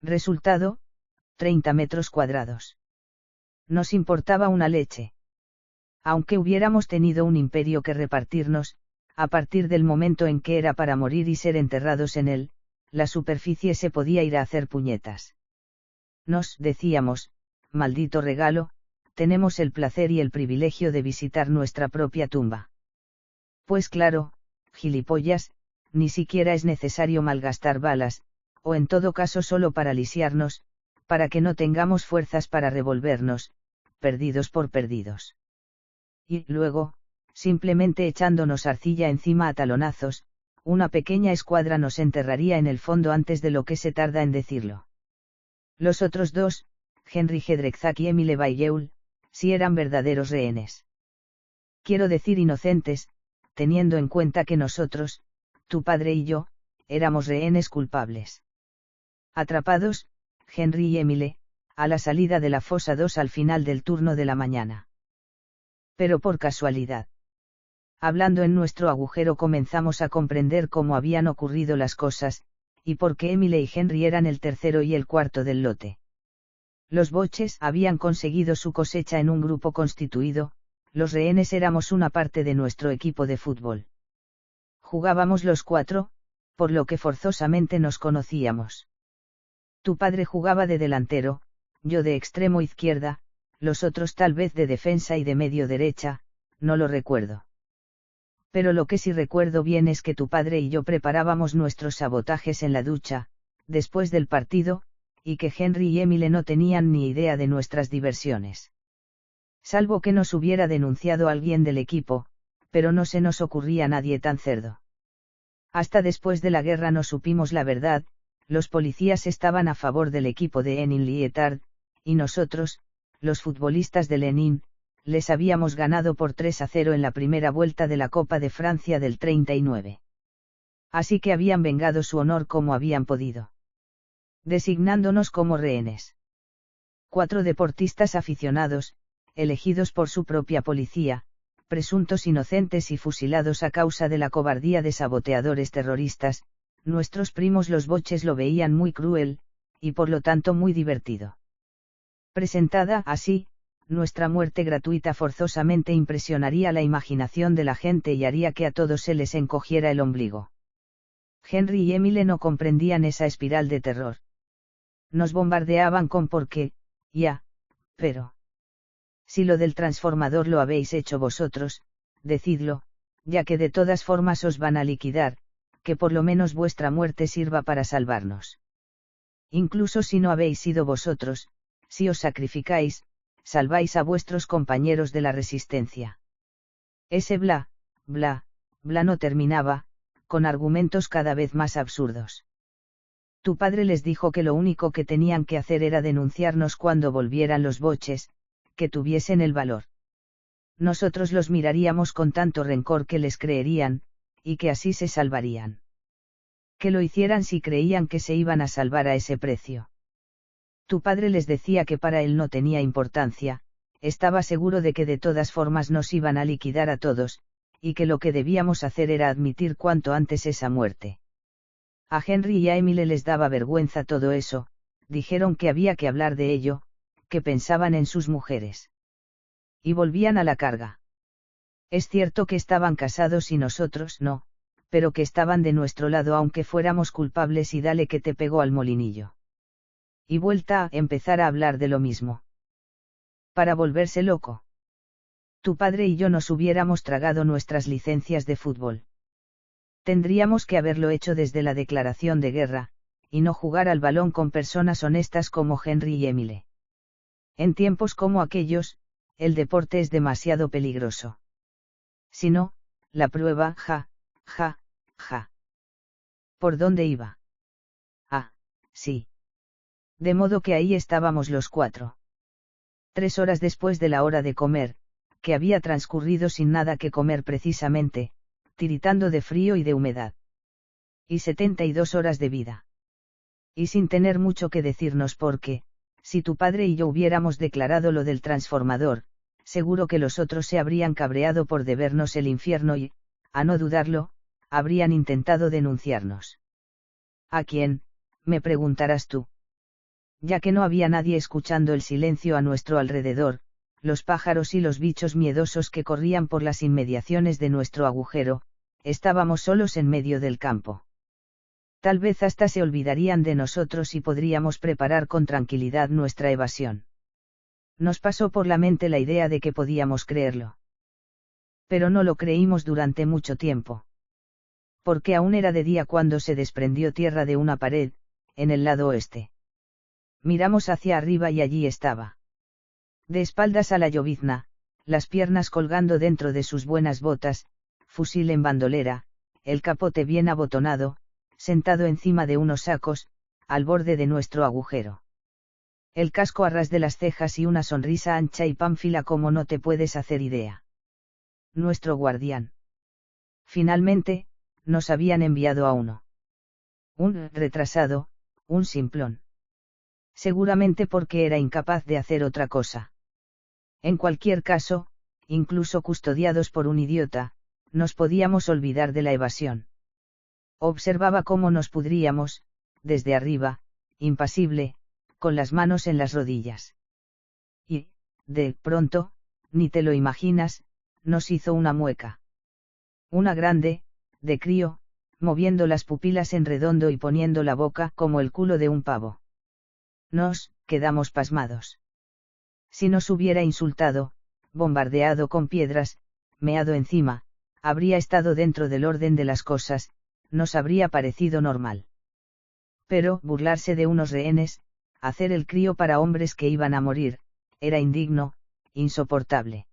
Resultado, 30 metros cuadrados. Nos importaba una leche. Aunque hubiéramos tenido un imperio que repartirnos, a partir del momento en que era para morir y ser enterrados en él, la superficie se podía ir a hacer puñetas. Nos decíamos, maldito regalo, tenemos el placer y el privilegio de visitar nuestra propia tumba. Pues claro, gilipollas, ni siquiera es necesario malgastar balas, o en todo caso solo para lisiarnos, para que no tengamos fuerzas para revolvernos, perdidos por perdidos. Y luego, simplemente echándonos arcilla encima a talonazos, una pequeña escuadra nos enterraría en el fondo antes de lo que se tarda en decirlo. Los otros dos, Henry Hedrezak y Emile Bayeux, sí eran verdaderos rehenes. Quiero decir inocentes, teniendo en cuenta que nosotros, tu padre y yo, éramos rehenes culpables. Atrapados, Henry y Emile, a la salida de la fosa 2 al final del turno de la mañana. Pero por casualidad. Hablando en nuestro agujero comenzamos a comprender cómo habían ocurrido las cosas, y por qué Emile y Henry eran el tercero y el cuarto del lote. Los boches habían conseguido su cosecha en un grupo constituido, los rehenes éramos una parte de nuestro equipo de fútbol. Jugábamos los 4, por lo que forzosamente nos conocíamos. Tu padre jugaba de delantero, yo de extremo izquierda, los otros tal vez de defensa y de medio derecha, no lo recuerdo. Pero lo que sí recuerdo bien es que tu padre y yo preparábamos nuestros sabotajes en la ducha, después del partido, y que Henry y Emile no tenían ni idea de nuestras diversiones. Salvo que nos hubiera denunciado alguien del equipo, pero no se nos ocurría nadie tan cerdo. Hasta después de la guerra no supimos la verdad, los policías estaban a favor del equipo de Henin-Lietard, y nosotros, los futbolistas de Lenin, les habíamos ganado por 3-0 en la primera vuelta de la Copa de Francia del 39. Así que habían vengado su honor como habían podido. Designándonos como rehenes. 4 deportistas aficionados, elegidos por su propia policía, presuntos inocentes y fusilados a causa de la cobardía de saboteadores terroristas, nuestros primos los boches lo veían muy cruel, y por lo tanto muy divertido. Presentada así, nuestra muerte gratuita forzosamente impresionaría la imaginación de la gente y haría que a todos se les encogiera el ombligo. Henry y Emile no comprendían esa espiral de terror. Nos bombardeaban con por qué, ya, pero. Si lo del transformador lo habéis hecho vosotros, decidlo, ya que de todas formas os van a liquidar, que por lo menos vuestra muerte sirva para salvarnos. Incluso si no habéis sido vosotros, si os sacrificáis, salváis a vuestros compañeros de la resistencia. Ese bla, bla, bla no terminaba, con argumentos cada vez más absurdos. Tu padre les dijo que lo único que tenían que hacer era denunciarnos cuando volvieran los boches, que tuviesen el valor. Nosotros los miraríamos con tanto rencor que les creerían, y que así se salvarían. Que lo hicieran si creían que se iban a salvar a ese precio. Tu padre les decía que para él no tenía importancia, estaba seguro de que de todas formas nos iban a liquidar a todos, y que lo que debíamos hacer era admitir cuanto antes esa muerte. A Henry y a Emile les daba vergüenza todo eso, dijeron que había que hablar de ello, que pensaban en sus mujeres. Y volvían a la carga. Es cierto que estaban casados y nosotros no, pero que estaban de nuestro lado aunque fuéramos culpables y dale que te pegó al molinillo. Y vuelta a empezar a hablar de lo mismo. Para volverse loco. Tu padre y yo nos hubiéramos tragado nuestras licencias de fútbol. Tendríamos que haberlo hecho desde la declaración de guerra, y no jugar al balón con personas honestas como Henry y Emile. En tiempos como aquellos, el deporte es demasiado peligroso. Si no, la prueba, ja, ja, ja. ¿Por dónde iba? Ah, sí. De modo que ahí estábamos los cuatro. 3 horas después de la hora de comer, que había transcurrido sin nada que comer precisamente, tiritando de frío y de humedad. Y 72 horas de vida. Y sin tener mucho que decirnos porque, si tu padre y yo hubiéramos declarado lo del transformador, seguro que los otros se habrían cabreado por debernos el infierno y, a no dudarlo, habrían intentado denunciarnos. ¿A quién?, me preguntarás tú. Ya que no había nadie escuchando el silencio a nuestro alrededor, los pájaros y los bichos miedosos que corrían por las inmediaciones de nuestro agujero, estábamos solos en medio del campo. Tal vez hasta se olvidarían de nosotros y podríamos preparar con tranquilidad nuestra evasión. Nos pasó por la mente la idea de que podíamos creerlo. Pero no lo creímos durante mucho tiempo. Porque aún era de día cuando se desprendió tierra de una pared, en el lado oeste. Miramos hacia arriba y allí estaba. De espaldas a la llovizna, las piernas colgando dentro de sus buenas botas, fusil en bandolera, el capote bien abotonado, sentado encima de unos sacos, al borde de nuestro agujero. El casco a ras de las cejas y una sonrisa ancha y pánfila como no te puedes hacer idea. Nuestro guardián. Finalmente, nos habían enviado a uno. Un retrasado, un simplón. Seguramente porque era incapaz de hacer otra cosa. En cualquier caso, incluso custodiados por un idiota, nos podíamos olvidar de la evasión. Observaba cómo nos pudríamos, desde arriba, impasible, con las manos en las rodillas. Y, de pronto, ni te lo imaginas, nos hizo una mueca. Una grande, de crío, moviendo las pupilas en redondo y poniendo la boca como el culo de un pavo. Nos quedamos pasmados. Si nos hubiera insultado, bombardeado con piedras, meado encima, habría estado dentro del orden de las cosas, nos habría parecido normal. Pero burlarse de unos rehenes, hacer el crío para hombres que iban a morir, era indigno, insoportable.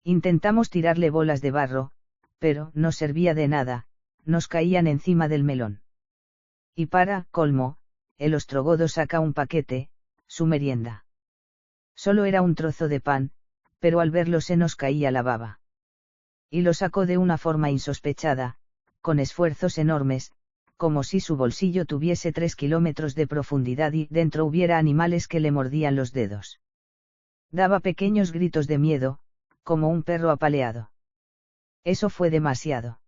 Intentamos tirarle bolas de barro, pero no servía de nada, nos caían encima del melón. Y para colmo, el ostrogodo saca un paquete, su merienda. Solo era un trozo de pan, pero al verlo se nos caía la baba. Y lo sacó de una forma insospechada, con esfuerzos enormes, como si su bolsillo tuviese 3 kilómetros de profundidad y dentro hubiera animales que le mordían los dedos. Daba pequeños gritos de miedo, como un perro apaleado. Eso fue demasiado.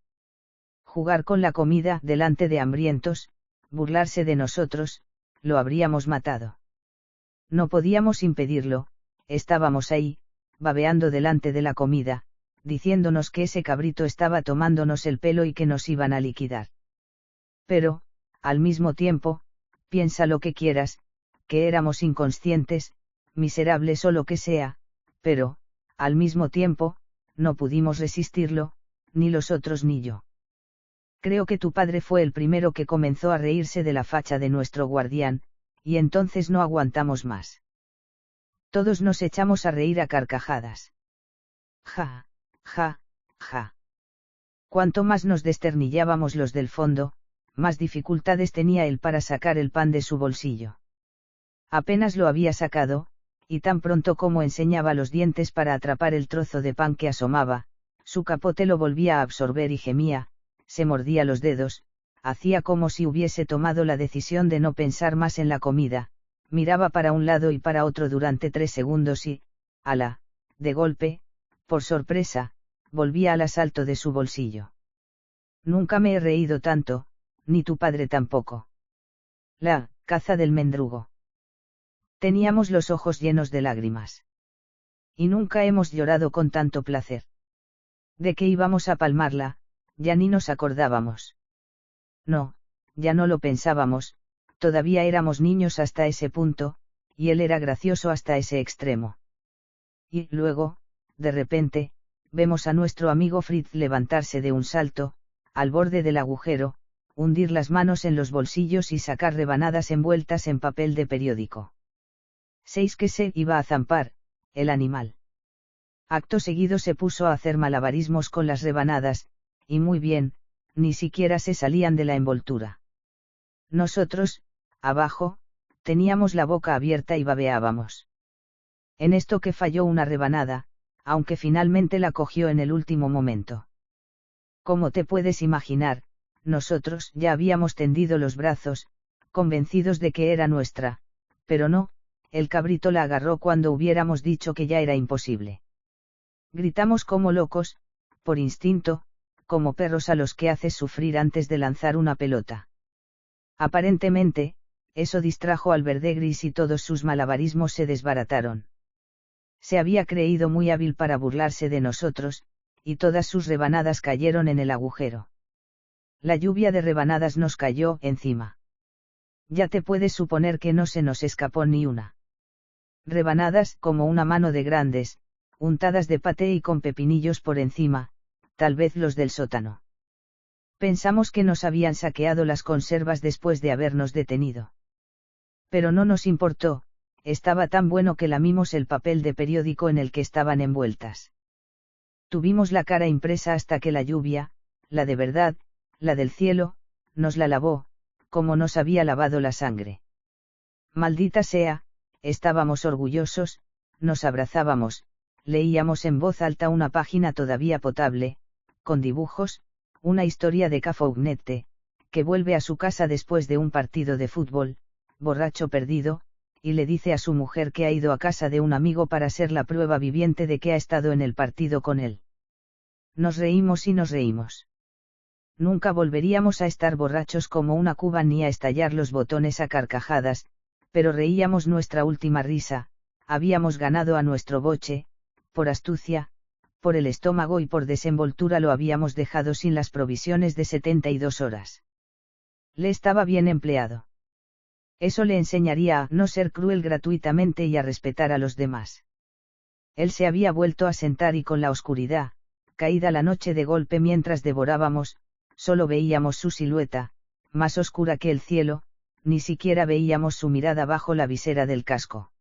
Jugar con la comida delante de hambrientos, burlarse de nosotros, lo habríamos matado. No podíamos impedirlo, estábamos ahí, babeando delante de la comida, diciéndonos que ese cabrito estaba tomándonos el pelo y que nos iban a liquidar. Pero, al mismo tiempo, piensa lo que quieras, que éramos inconscientes, miserables o lo que sea, pero, al mismo tiempo, no pudimos resistirlo, ni los otros ni yo. Creo que tu padre fue el primero que comenzó a reírse de la facha de nuestro guardián, y entonces no aguantamos más. Todos nos echamos a reír a carcajadas. Ja, ja, ja. Cuanto más nos desternillábamos los del fondo, más dificultades tenía él para sacar el pan de su bolsillo. Apenas lo había sacado, y tan pronto como enseñaba los dientes para atrapar el trozo de pan que asomaba, su capote lo volvía a absorber y gemía, se mordía los dedos, hacía como si hubiese tomado la decisión de no pensar más en la comida, miraba para un lado y para otro durante 3 segundos y, ala, de golpe, por sorpresa, volvía al asalto de su bolsillo. Nunca me he reído tanto, ni tu padre tampoco. La caza del mendrugo. Teníamos los ojos llenos de lágrimas. Y nunca hemos llorado con tanto placer. De que íbamos a palmarla, ya ni nos acordábamos. No, ya no lo pensábamos, todavía éramos niños hasta ese punto, y él era gracioso hasta ese extremo. Y luego, de repente, vemos a nuestro amigo Fritz levantarse de un salto, al borde del agujero, hundir las manos en los bolsillos y sacar rebanadas envueltas en papel de periódico. 6 que se iba a zampar, el animal. Acto seguido se puso a hacer malabarismos con las rebanadas, y muy bien, ni siquiera se salían de la envoltura. Nosotros, abajo, teníamos la boca abierta y babeábamos. En esto que falló una rebanada, aunque finalmente la cogió en el último momento. Como te puedes imaginar, nosotros ya habíamos tendido los brazos, convencidos de que era nuestra, pero no, el cabrito la agarró cuando hubiéramos dicho que ya era imposible. Gritamos como locos, por instinto, como perros a los que haces sufrir antes de lanzar una pelota. Aparentemente, eso distrajo al verde gris y todos sus malabarismos se desbarataron. Se había creído muy hábil para burlarse de nosotros, y todas sus rebanadas cayeron en el agujero. La lluvia de rebanadas nos cayó encima. Ya te puedes suponer que no se nos escapó ni una. Rebanadas como una mano de grandes, untadas de paté y con pepinillos por encima, tal vez los del sótano. Pensamos que nos habían saqueado las conservas después de habernos detenido. Pero no nos importó, estaba tan bueno que lamimos el papel de periódico en el que estaban envueltas. Tuvimos la cara impresa hasta que la lluvia, la de verdad, la del cielo, nos la lavó, como nos había lavado la sangre. Maldita sea, estábamos orgullosos, nos abrazábamos, leíamos en voz alta una página todavía potable, con dibujos, una historia de Cafognette, que vuelve a su casa después de un partido de fútbol, borracho perdido, y le dice a su mujer que ha ido a casa de un amigo para ser la prueba viviente de que ha estado en el partido con él. Nos reímos y nos reímos. Nunca volveríamos a estar borrachos como una cuba ni a estallar los botones a carcajadas, pero reíamos nuestra última risa, habíamos ganado a nuestro boche, por astucia, por el estómago y por desenvoltura lo habíamos dejado sin las provisiones de 72 horas. Le estaba bien empleado. Eso le enseñaría a no ser cruel gratuitamente y a respetar a los demás. Él se había vuelto a sentar y con la oscuridad, caída la noche de golpe mientras devorábamos, solo veíamos su silueta, más oscura que el cielo, ni siquiera veíamos su mirada bajo la visera del casco.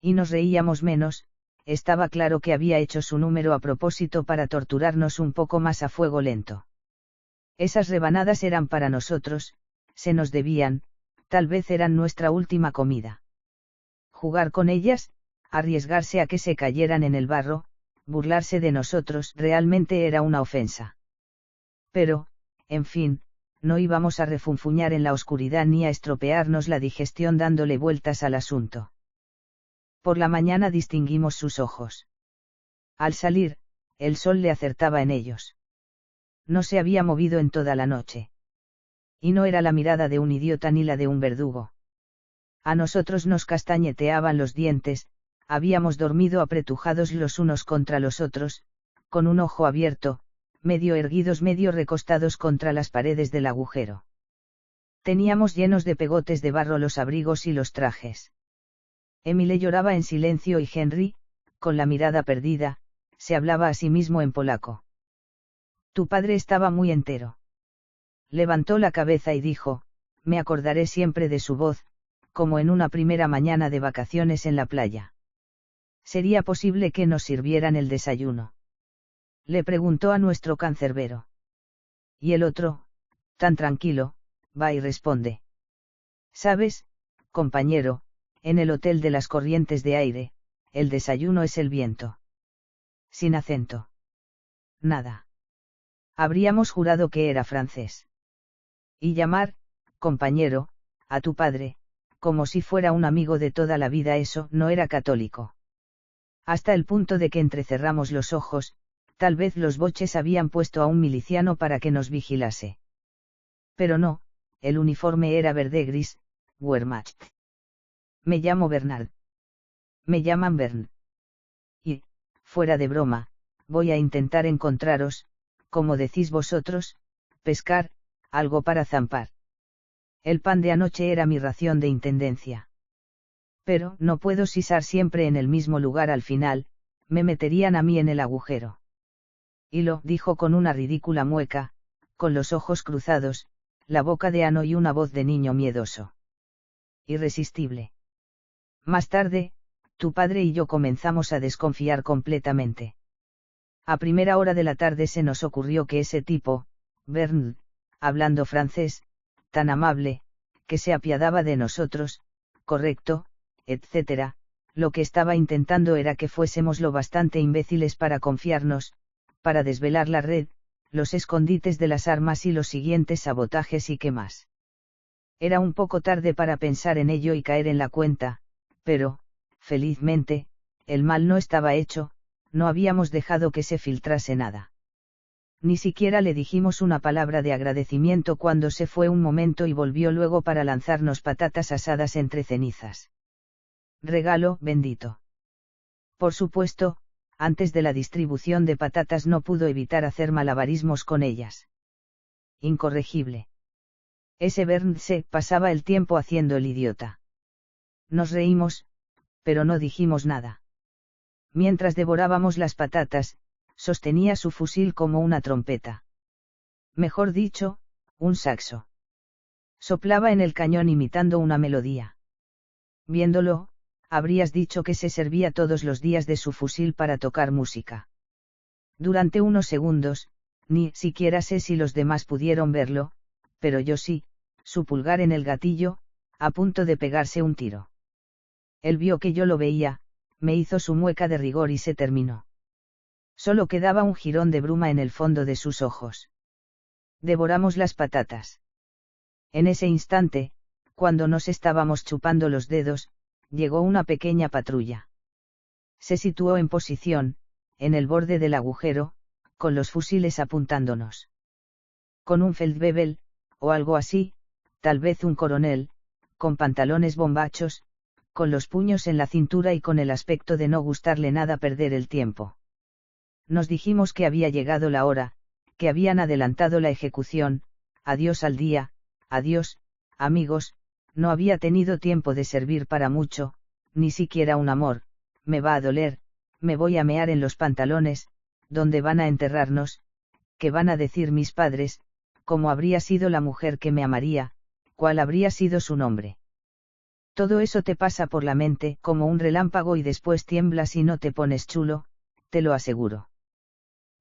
Y nos reíamos menos, estaba claro que había hecho su número a propósito para torturarnos un poco más a fuego lento. Esas rebanadas eran para nosotros, se nos debían, tal vez eran nuestra última comida. Jugar con ellas, arriesgarse a que se cayeran en el barro, burlarse de nosotros realmente era una ofensa. Pero, en fin, no íbamos a refunfuñar en la oscuridad ni a estropearnos la digestión dándole vueltas al asunto. Por la mañana distinguimos sus ojos. Al salir, el sol le acertaba en ellos. No se había movido en toda la noche. Y no era la mirada de un idiota ni la de un verdugo. A nosotros nos castañeteaban los dientes, habíamos dormido apretujados los unos contra los otros, con un ojo abierto, medio erguidos, medio recostados contra las paredes del agujero. Teníamos llenos de pegotes de barro los abrigos y los trajes. Emile lloraba en silencio y Henry, con la mirada perdida, se hablaba a sí mismo en polaco. Tu padre estaba muy entero. Levantó la cabeza y dijo, me acordaré siempre de su voz, como en una primera mañana de vacaciones en la playa. ¿Sería posible que nos sirvieran el desayuno? Le preguntó a nuestro cancerbero. Y el otro, tan tranquilo, va y responde. ¿Sabes, compañero, en el Hotel de las Corrientes de Aire, el desayuno es el viento? Sin acento. Nada. Habríamos jurado que era francés. Y llamar, compañero, a tu padre, como si fuera un amigo de toda la vida, eso no era católico. Hasta el punto de que entrecerramos los ojos, tal vez los boches habían puesto a un miliciano para que nos vigilase. Pero no, el uniforme era verde gris, Wehrmacht. Me llamo Bernard. Me llaman Bern. Y, fuera de broma, voy a intentar encontraros, como decís vosotros, pescar, algo para zampar. El pan de anoche era mi ración de intendencia. Pero no puedo sisar siempre en el mismo lugar, al final, me meterían a mí en el agujero. Y lo dijo con una ridícula mueca, con los ojos cruzados, la boca de ano y una voz de niño miedoso. Irresistible. Más tarde, tu padre y yo comenzamos a desconfiar completamente. A primera hora de la tarde se nos ocurrió que ese tipo, Bern, hablando francés, tan amable, que se apiadaba de nosotros, correcto, etc., lo que estaba intentando era que fuésemos lo bastante imbéciles para confiarnos, para desvelar la red, los escondites de las armas y los siguientes sabotajes y qué más. Era un poco tarde para pensar en ello y caer en la cuenta, pero, felizmente, el mal no estaba hecho, no habíamos dejado que se filtrase nada. Ni siquiera le dijimos una palabra de agradecimiento cuando se fue un momento y volvió luego para lanzarnos patatas asadas entre cenizas. Regalo bendito. Por supuesto, antes de la distribución de patatas no pudo evitar hacer malabarismos con ellas. Incorregible. Ese Bern se pasaba el tiempo haciendo el idiota. Nos reímos, pero no dijimos nada. Mientras devorábamos las patatas, sostenía su fusil como una trompeta. Mejor dicho, un saxo. Soplaba en el cañón imitando una melodía. Viéndolo, habrías dicho que se servía todos los días de su fusil para tocar música. Durante unos segundos, ni siquiera sé si los demás pudieron verlo, pero yo sí, su pulgar en el gatillo, a punto de pegarse un tiro. Él vio que yo lo veía, me hizo su mueca de rigor y se terminó. Solo quedaba un jirón de bruma en el fondo de sus ojos. Devoramos las patatas. En ese instante, cuando nos estábamos chupando los dedos, llegó una pequeña patrulla. Se situó en posición, en el borde del agujero, con los fusiles apuntándonos. Con un feldwebel, o algo así, tal vez un coronel, con pantalones bombachos, con los puños en la cintura y con el aspecto de no gustarle nada perder el tiempo. Nos dijimos que había llegado la hora, que habían adelantado la ejecución, adiós al día, adiós, amigos, no había tenido tiempo de servir para mucho, ni siquiera un amor, me va a doler, me voy a mear en los pantalones, donde van a enterrarnos, qué van a decir mis padres, cómo habría sido la mujer que me amaría, cuál habría sido su nombre. Todo eso te pasa por la mente como un relámpago y después tiemblas y no te pones chulo, te lo aseguro.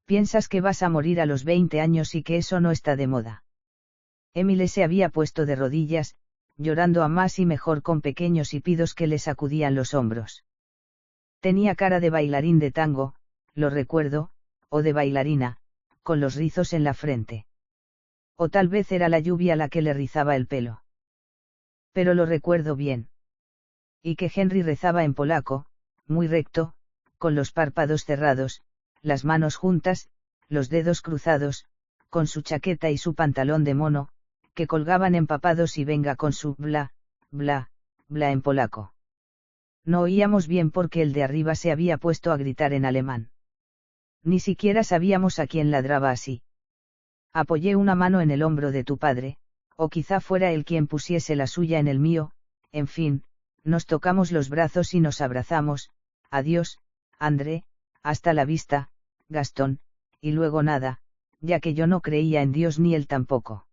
Piensas que vas a morir a los 20 años y que eso no está de moda. Emile se había puesto de rodillas, llorando a más y mejor con pequeños hipidos que le sacudían los hombros. Tenía cara de bailarín de tango, lo recuerdo, o de bailarina, con los rizos en la frente. O tal vez era la lluvia la que le rizaba el pelo. Pero lo recuerdo bien. Y que Henry rezaba en polaco, muy recto, con los párpados cerrados, las manos juntas, los dedos cruzados, con su chaqueta y su pantalón de mono, que colgaban empapados y venga con su bla, bla, bla en polaco. No oíamos bien porque el de arriba se había puesto a gritar en alemán. Ni siquiera sabíamos a quién ladraba así. Apoyé una mano en el hombro de tu padre, o quizá fuera él quien pusiese la suya en el mío, en fin, nos tocamos los brazos y nos abrazamos, adiós, André, hasta la vista, Gastón, y luego nada, ya que yo no creía en Dios ni él tampoco.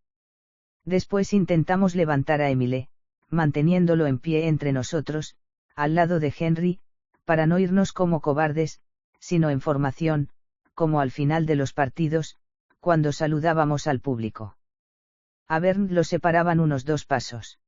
Después intentamos levantar a Emile, manteniéndolo en pie entre nosotros, al lado de Henry, para no irnos como cobardes, sino en formación, como al final de los partidos, cuando saludábamos al público. A Bernd lo separaban unos 2 pasos.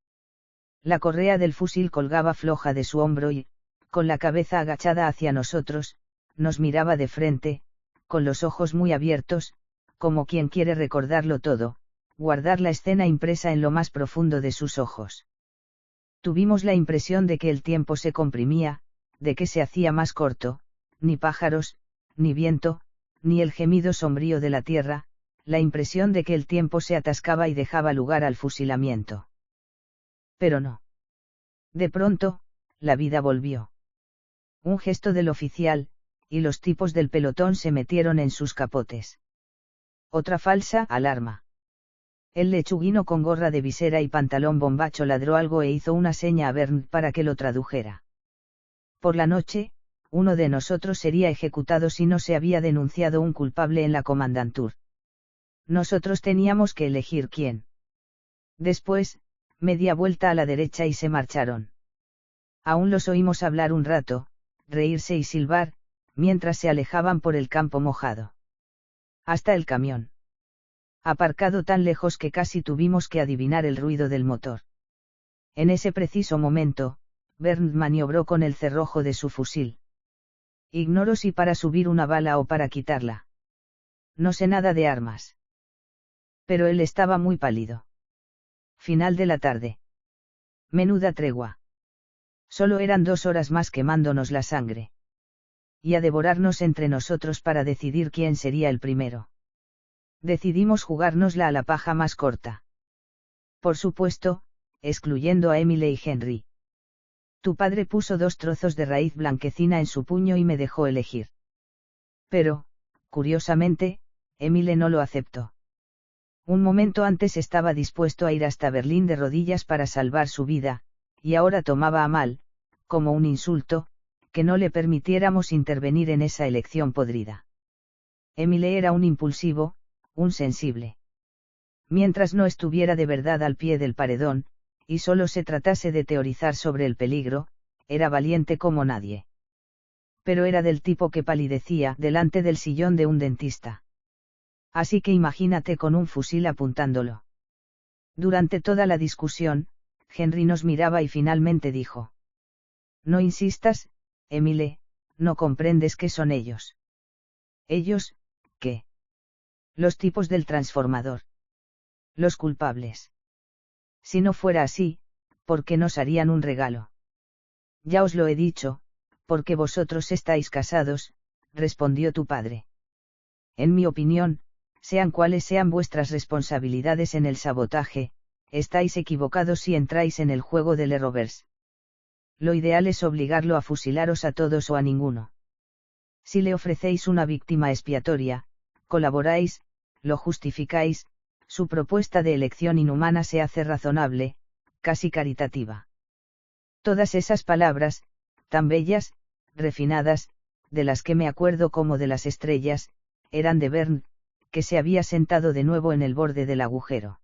La correa del fusil colgaba floja de su hombro y, con la cabeza agachada hacia nosotros, nos miraba de frente, con los ojos muy abiertos, como quien quiere recordarlo todo, guardar la escena impresa en lo más profundo de sus ojos. Tuvimos la impresión de que el tiempo se comprimía, de que se hacía más corto, ni pájaros, ni viento, ni el gemido sombrío de la tierra, la impresión de que el tiempo se atascaba y dejaba lugar al fusilamiento. Pero no. De pronto, la vida volvió. Un gesto del oficial, y los tipos del pelotón se metieron en sus capotes. Otra falsa alarma. El lechuguino con gorra de visera y pantalón bombacho ladró algo e hizo una seña a Bernd para que lo tradujera. Por la noche, uno de nosotros sería ejecutado si no se había denunciado un culpable en la Kommandantur. Nosotros teníamos que elegir quién. Después, media vuelta a la derecha y se marcharon. Aún los oímos hablar un rato, reírse y silbar, mientras se alejaban por el campo mojado. Hasta el camión. Aparcado tan lejos que casi tuvimos que adivinar el ruido del motor. En ese preciso momento, Bernd maniobró con el cerrojo de su fusil. Ignoro si para subir una bala o para quitarla. No sé nada de armas. Pero él estaba muy pálido. Final de la tarde. Menuda tregua. Solo eran 2 horas más quemándonos la sangre. Y a devorarnos entre nosotros para decidir quién sería el primero. Decidimos jugárnosla a la paja más corta. Por supuesto, excluyendo a Emile y Henry. Tu padre puso 2 trozos de raíz blanquecina en su puño y me dejó elegir. Pero, curiosamente, Emile no lo aceptó. Un momento antes estaba dispuesto a ir hasta Berlín de rodillas para salvar su vida, y ahora tomaba a mal, como un insulto, que no le permitiéramos intervenir en esa elección podrida. Emile era un impulsivo, un sensible. Mientras no estuviera de verdad al pie del paredón, y solo se tratase de teorizar sobre el peligro, era valiente como nadie. Pero era del tipo que palidecía delante del sillón de un dentista. Así que imagínate con un fusil apuntándolo. Durante toda la discusión, Henry nos miraba y finalmente dijo: No insistas, Emile, no comprendes qué son ellos. ¿Ellos, qué? Los tipos del transformador. Los culpables. Si no fuera así, ¿por qué nos harían un regalo? Ya os lo he dicho, porque vosotros estáis casados, respondió tu padre. En mi opinión, sean cuales sean vuestras responsabilidades en el sabotaje, estáis equivocados si entráis en el juego del Rovers. Lo ideal es obligarlo a fusilaros a todos o a ninguno. Si le ofrecéis una víctima expiatoria, colaboráis, lo justificáis, su propuesta de elección inhumana se hace razonable, casi caritativa. Todas esas palabras, tan bellas, refinadas, de las que me acuerdo como de las estrellas, eran de Bernd, que se había sentado de nuevo en el borde del agujero.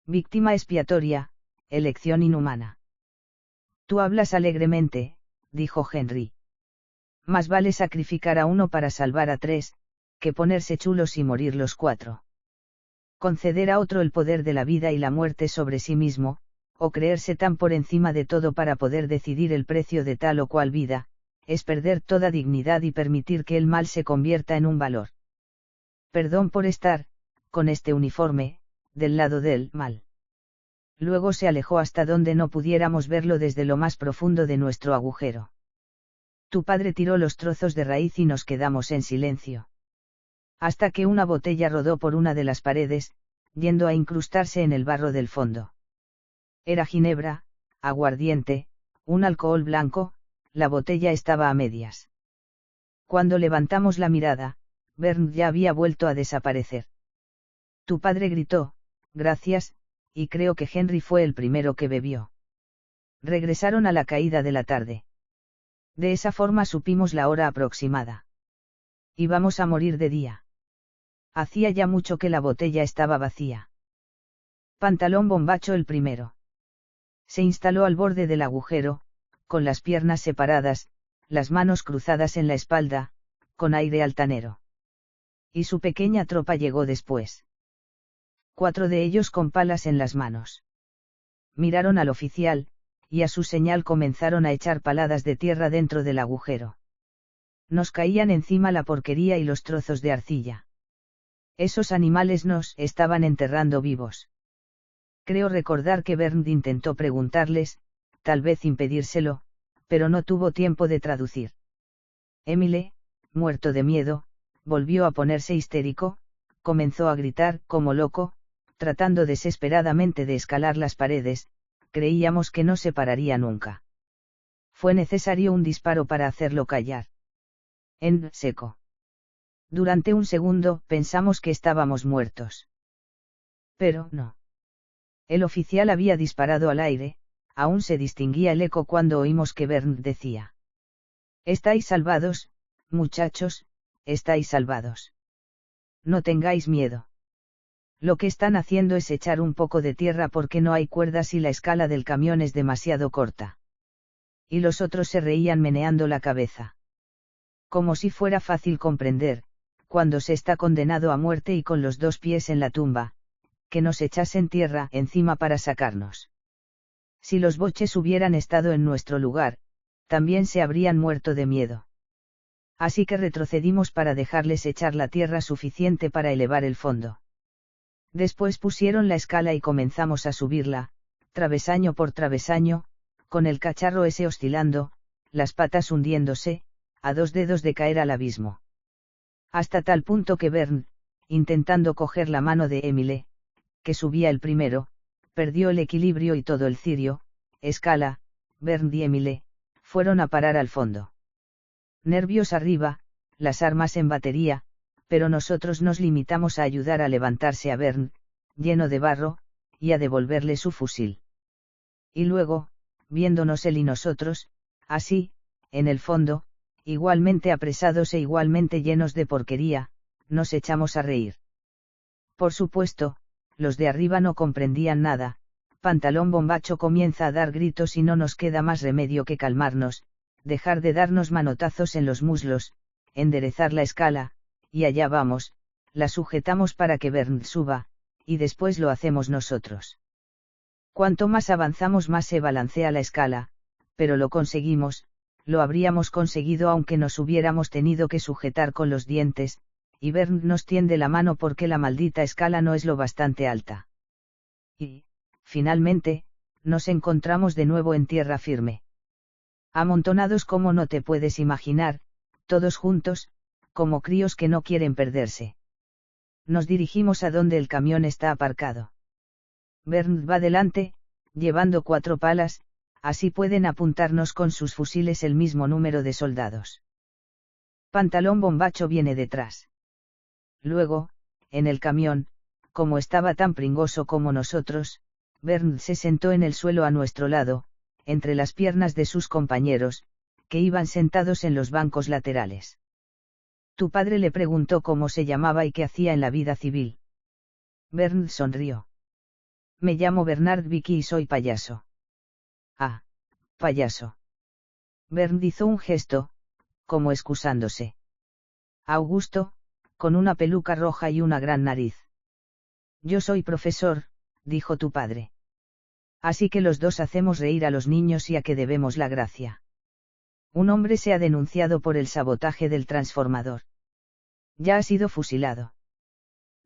Víctima expiatoria, elección inhumana. Tú hablas alegremente, dijo Henry. Más vale sacrificar a uno para salvar a 3, que ponerse chulos y morir los 4. Conceder a otro el poder de la vida y la muerte sobre sí mismo, o creerse tan por encima de todo para poder decidir el precio de tal o cual vida, es perder toda dignidad y permitir que el mal se convierta en un valor. Perdón por estar, con este uniforme, del lado del mal. Luego se alejó hasta donde no pudiéramos verlo desde lo más profundo de nuestro agujero. Tu padre tiró los trozos de raíz y nos quedamos en silencio. Hasta que una botella rodó por una de las paredes, yendo a incrustarse en el barro del fondo. Era ginebra, aguardiente, un alcohol blanco, la botella estaba a medias. Cuando levantamos la mirada, Bernd ya había vuelto a desaparecer. Tu padre gritó, gracias, y creo que Henry fue el primero que bebió. Regresaron a la caída de la tarde. De esa forma supimos la hora aproximada. Íbamos a morir de día. Hacía ya mucho que la botella estaba vacía. Pantalón bombacho el primero. Se instaló al borde del agujero, con las piernas separadas, las manos cruzadas en la espalda, con aire altanero. Y su pequeña tropa llegó después. 4 de ellos con palas en las manos. Miraron al oficial, y a su señal comenzaron a echar paladas de tierra dentro del agujero. Nos caían encima la porquería y los trozos de arcilla. Esos animales nos estaban enterrando vivos. Creo recordar que Bernd intentó preguntarles, tal vez impedírselo, pero no tuvo tiempo de traducir. Emile, muerto de miedo, volvió a ponerse histérico, comenzó a gritar como loco, tratando desesperadamente de escalar las paredes, creíamos que no se pararía nunca. Fue necesario un disparo para hacerlo callar. En seco. Durante un segundo pensamos que estábamos muertos. Pero no. El oficial había disparado al aire, aún se distinguía el eco cuando oímos que Bernd decía. Estáis salvados, muchachos, estáis salvados. No tengáis miedo. Lo que están haciendo es echar un poco de tierra porque no hay cuerdas y la escala del camión es demasiado corta. Y los otros se reían meneando la cabeza. Como si fuera fácil comprender, cuando se está condenado a muerte y con los 2 pies en la tumba, que nos echasen tierra encima para sacarnos. Si los boches hubieran estado en nuestro lugar, también se habrían muerto de miedo. Así que retrocedimos para dejarles echar la tierra suficiente para elevar el fondo. Después pusieron la escala y comenzamos a subirla, travesaño por travesaño, con el cacharro ese oscilando, las patas hundiéndose, a 2 dedos de caer al abismo. Hasta tal punto que Bernd, intentando coger la mano de Emile, que subía el primero, perdió el equilibrio y todo el cirio, escala, Bernd y Emile, fueron a parar al fondo. Nervios arriba, las armas en batería, pero nosotros nos limitamos a ayudar a levantarse a Bernd, lleno de barro, y a devolverle su fusil. Y luego, viéndonos él y nosotros, así, en el fondo, igualmente apresados e igualmente llenos de porquería, nos echamos a reír. Por supuesto, los de arriba no comprendían nada, Pantalón bombacho comienza a dar gritos y no nos queda más remedio que calmarnos, dejar de darnos manotazos en los muslos, enderezar la escala, y allá vamos, la sujetamos para que Bernd suba, y después lo hacemos nosotros. Cuanto más avanzamos más se balancea la escala, pero lo conseguimos, lo habríamos conseguido aunque nos hubiéramos tenido que sujetar con los dientes, y Bernd nos tiende la mano porque la maldita escala no es lo bastante alta. Y, finalmente, nos encontramos de nuevo en tierra firme. Amontonados como no te puedes imaginar, todos juntos, como críos que no quieren perderse. Nos dirigimos a donde el camión está aparcado. Bernd va delante, llevando 4 palas, así pueden apuntarnos con sus fusiles el mismo número de soldados. Pantalón bombacho viene detrás. Luego, en el camión, como estaba tan pringoso como nosotros, Bernd se sentó en el suelo a nuestro lado, entre las piernas de sus compañeros, que iban sentados en los bancos laterales. Tu padre le preguntó cómo se llamaba y qué hacía en la vida civil. Bernd sonrió. Me llamo Bernard Vicky y soy payaso. Ah, payaso. Bernd hizo un gesto, como excusándose. Augusto, con una peluca roja y una gran nariz. Yo soy profesor, dijo tu padre. Así que los dos hacemos reír a los niños y a que debemos la gracia. Un hombre se ha denunciado por el sabotaje del transformador. Ya ha sido fusilado.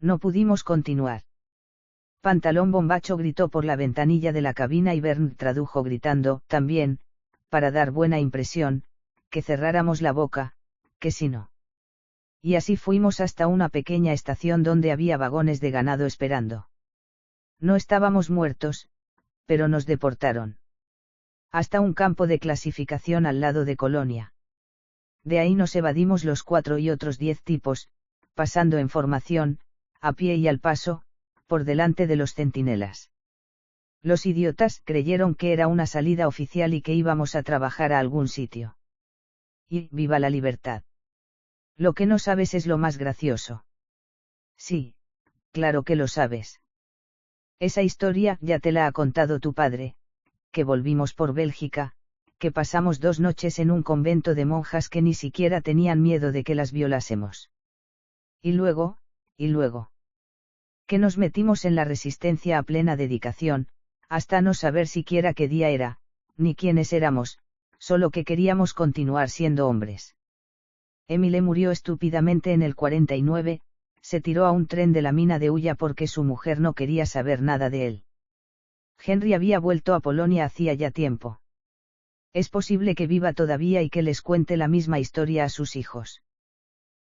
No pudimos continuar. Pantalón bombacho gritó por la ventanilla de la cabina y Bernd tradujo gritando, también, para dar buena impresión, que cerráramos la boca, que si no. Y así fuimos hasta una pequeña estación donde había vagones de ganado esperando. No estábamos muertos, pero nos deportaron. Hasta un campo de clasificación al lado de Colonia. De ahí nos evadimos los 4 y otros 10 tipos, pasando en formación, a pie y al paso, por delante de los centinelas. Los idiotas creyeron que era una salida oficial y que íbamos a trabajar a algún sitio. Y viva la libertad. Lo que no sabes es lo más gracioso. Sí, claro que lo sabes. Esa historia ya te la ha contado tu padre, que volvimos por Bélgica, que pasamos 2 noches en un convento de monjas que ni siquiera tenían miedo de que las violásemos. Y luego, que nos metimos en la resistencia a plena dedicación, hasta no saber siquiera qué día era, ni quiénes éramos, solo que queríamos continuar siendo hombres. Emile murió estúpidamente en el 49, se tiró a un tren de la mina de Ulla porque su mujer no quería saber nada de él. Henry había vuelto a Polonia hacía ya tiempo. Es posible que viva todavía y que les cuente la misma historia a sus hijos.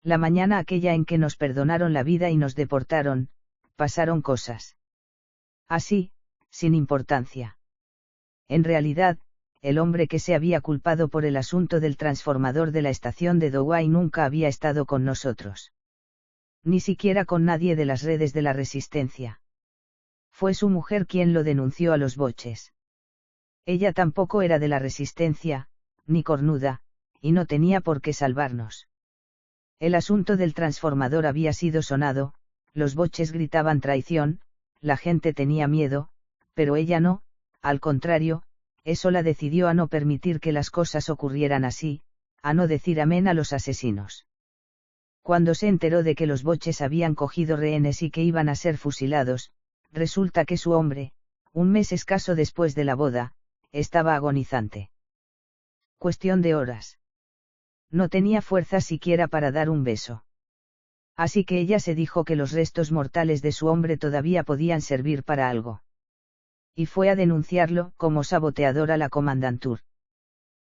La mañana aquella en que nos perdonaron la vida y nos deportaron, pasaron cosas. Así, sin importancia. En realidad, el hombre que se había culpado por el asunto del transformador de la estación de Douai nunca había estado con nosotros. Ni siquiera con nadie de las redes de la resistencia. Fue su mujer quien lo denunció a los boches. Ella tampoco era de la resistencia, ni cornuda, y no tenía por qué salvarnos. El asunto del transformador había sido sonado, los boches gritaban traición, la gente tenía miedo, pero ella no, al contrario, eso la decidió a no permitir que las cosas ocurrieran así, a no decir amén a los asesinos. Cuando se enteró de que los boches habían cogido rehenes y que iban a ser fusilados, resulta que su hombre, un mes escaso después de la boda, estaba agonizante. Cuestión de horas. No tenía fuerza siquiera para dar un beso. Así que ella se dijo que los restos mortales de su hombre todavía podían servir para algo. Y fue a denunciarlo como saboteador a la comandantur.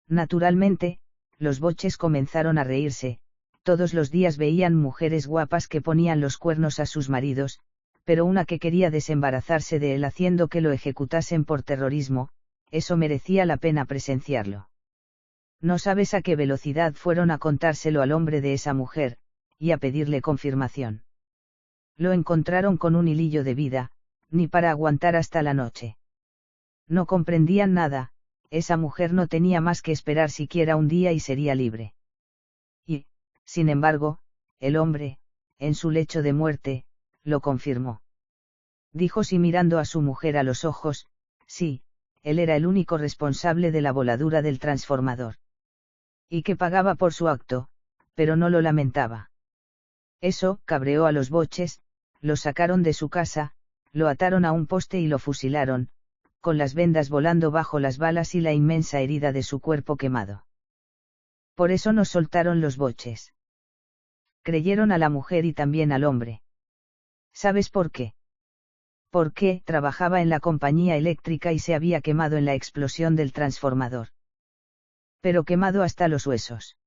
Naturalmente, los boches comenzaron a reírse, todos los días veían mujeres guapas que ponían los cuernos a sus maridos, pero una que quería desembarazarse de él haciendo que lo ejecutasen por terrorismo, eso merecía la pena presenciarlo. No sabes a qué velocidad fueron a contárselo al hombre de esa mujer, y a pedirle confirmación. Lo encontraron con un hilillo de vida, ni para aguantar hasta la noche. No comprendían nada, esa mujer no tenía más que esperar siquiera un día y sería libre. Y, sin embargo, el hombre, en su lecho de muerte, lo confirmó. Dijo sí mirando a su mujer a los ojos, sí, él era el único responsable de la voladura del transformador. Y que pagaba por su acto, pero no lo lamentaba. Eso cabreó a los boches, lo sacaron de su casa, lo ataron a un poste y lo fusilaron, con las vendas volando bajo las balas y la inmensa herida de su cuerpo quemado. Por eso nos soltaron los boches. Creyeron a la mujer y también al hombre. ¿Sabes por qué? Porque trabajaba en la compañía eléctrica y se había quemado en la explosión del transformador. Pero quemado hasta los huesos.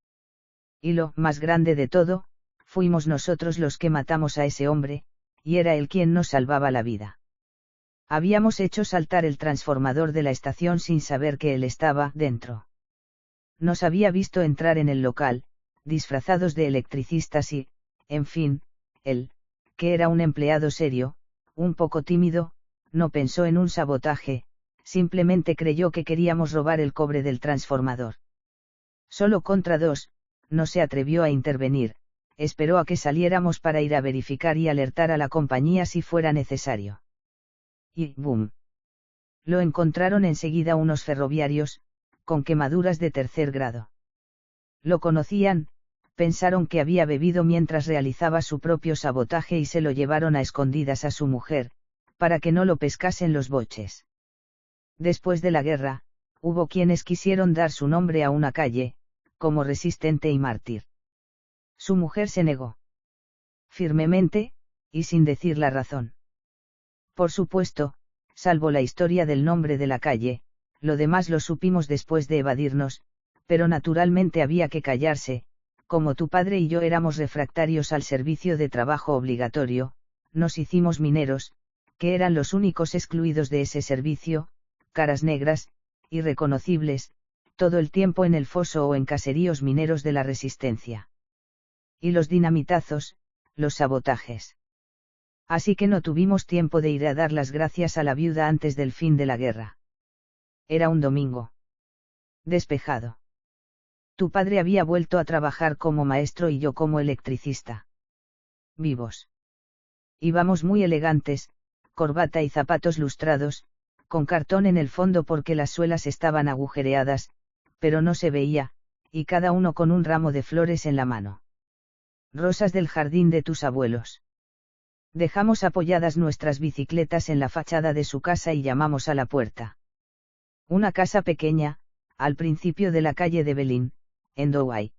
Y lo más grande de todo, fuimos nosotros los que matamos a ese hombre, y era él quien nos salvaba la vida. Habíamos hecho saltar el transformador de la estación sin saber que él estaba dentro. Nos había visto entrar en el local, disfrazados de electricistas y, en fin, él, que era un empleado serio, un poco tímido, no pensó en un sabotaje, simplemente creyó que queríamos robar el cobre del transformador. Solo contra 2, no se atrevió a intervenir, esperó a que saliéramos para ir a verificar y alertar a la compañía si fuera necesario. Y ¡boom! Lo encontraron enseguida unos ferroviarios, con quemaduras de 3er grado. Lo conocían, pensaron que había bebido mientras realizaba su propio sabotaje y se lo llevaron a escondidas a su mujer, para que no lo pescasen los boches. Después de la guerra, hubo quienes quisieron dar su nombre a una calle, como resistente y mártir. Su mujer se negó. Firmemente, y sin decir la razón. Por supuesto, salvo la historia del nombre de la calle, lo demás lo supimos después de evadirnos, Pero naturalmente había que callarse, como tu padre y yo éramos refractarios al servicio de trabajo obligatorio, nos hicimos mineros, que eran los únicos excluidos de ese servicio, caras negras, irreconocibles, todo el tiempo en el foso o en caseríos mineros de la Resistencia. Y los dinamitazos, los sabotajes. Así que no tuvimos tiempo de ir a dar las gracias a la viuda antes del fin de la guerra. Era un domingo. Despejado. Tu padre había vuelto a trabajar como maestro y yo como electricista. Vivos. Íbamos muy elegantes, corbata y zapatos lustrados, con cartón en el fondo porque las suelas estaban agujereadas, pero no se veía, y cada uno con un ramo de flores en la mano. Rosas del jardín de tus abuelos. Dejamos apoyadas nuestras bicicletas en la fachada de su casa y llamamos a la puerta. Una casa pequeña, al principio de la calle de Belín, en Douai.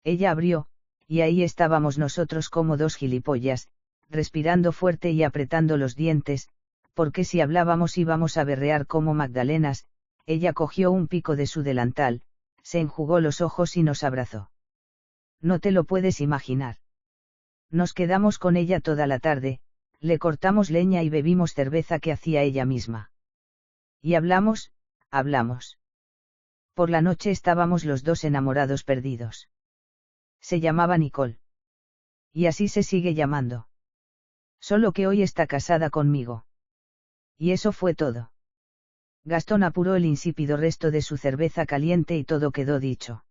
Ella abrió, y ahí estábamos nosotros como dos gilipollas, respirando fuerte y apretando los dientes, porque si hablábamos íbamos a berrear como magdalenas. Ella cogió un pico de su delantal, se enjugó los ojos y nos abrazó. No te lo puedes imaginar. Nos quedamos con ella toda la tarde, le cortamos leña y bebimos cerveza que hacía ella misma. Y hablamos. Por la noche estábamos los dos enamorados perdidos. Se llamaba Nicole. Y así se sigue llamando. Solo que hoy está casada conmigo. Y eso fue todo. Gastón apuró el insípido resto de su cerveza caliente y todo quedó dicho.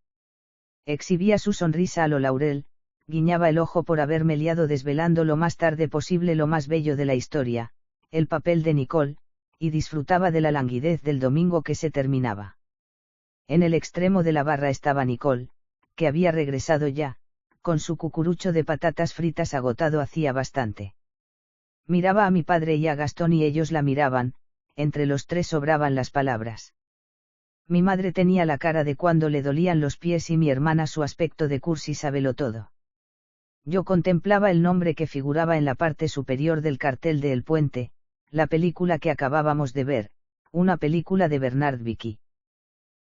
Exhibía su sonrisa a lo Laurel, guiñaba el ojo por haberme liado desvelando lo más tarde posible lo más bello de la historia, el papel de Nicole, y disfrutaba de la languidez del domingo que se terminaba. En el extremo de la barra estaba Nicole, que había regresado ya, con su cucurucho de patatas fritas agotado hacía bastante. Miraba a mi padre y a Gastón y ellos la miraban, entre los tres sobraban las palabras. Mi madre tenía la cara de cuando le dolían los pies y mi hermana su aspecto de cursi sábelo todo. Yo contemplaba el nombre que figuraba en la parte superior del cartel de El Puente, la película que acabábamos de ver, una película de Bernard Vicky.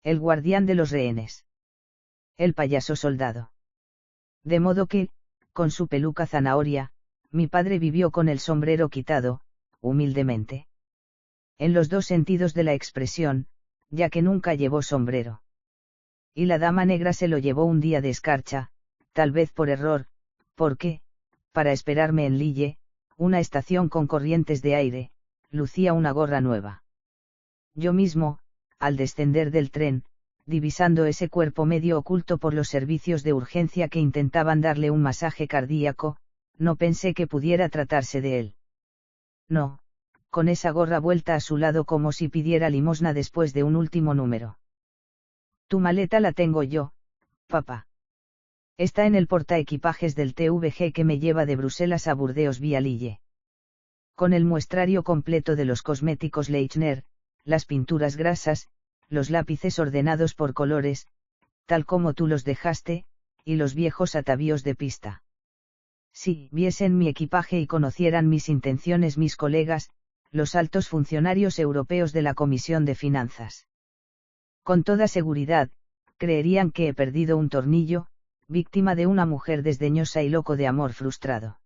El guardián de los rehenes. El payaso soldado. De modo que, con su peluca zanahoria, mi padre vivió con el sombrero quitado, humildemente. En los dos sentidos de la expresión, ya que nunca llevó sombrero. Y la dama negra se lo llevó un día de escarcha, tal vez por error, porque, para esperarme en Lille, una estación con corrientes de aire, lucía una gorra nueva. Yo mismo, al descender del tren, divisando ese cuerpo medio oculto por los servicios de urgencia que intentaban darle un masaje cardíaco, no pensé que pudiera tratarse de él. No, con esa gorra vuelta a su lado como si pidiera limosna después de un último número. Tu maleta la tengo yo, papá. Está en el portaequipajes del TVG que me lleva de Bruselas a Burdeos vía Lille. Con el muestrario completo de los cosméticos Lechner, las pinturas grasas, los lápices ordenados por colores, tal como tú los dejaste, y los viejos atavíos de pista. Si viesen mi equipaje y conocieran mis intenciones mis colegas, los altos funcionarios europeos de la Comisión de Finanzas. Con toda seguridad, creerían que he perdido un tornillo, víctima de una mujer desdeñosa y loco de amor frustrado.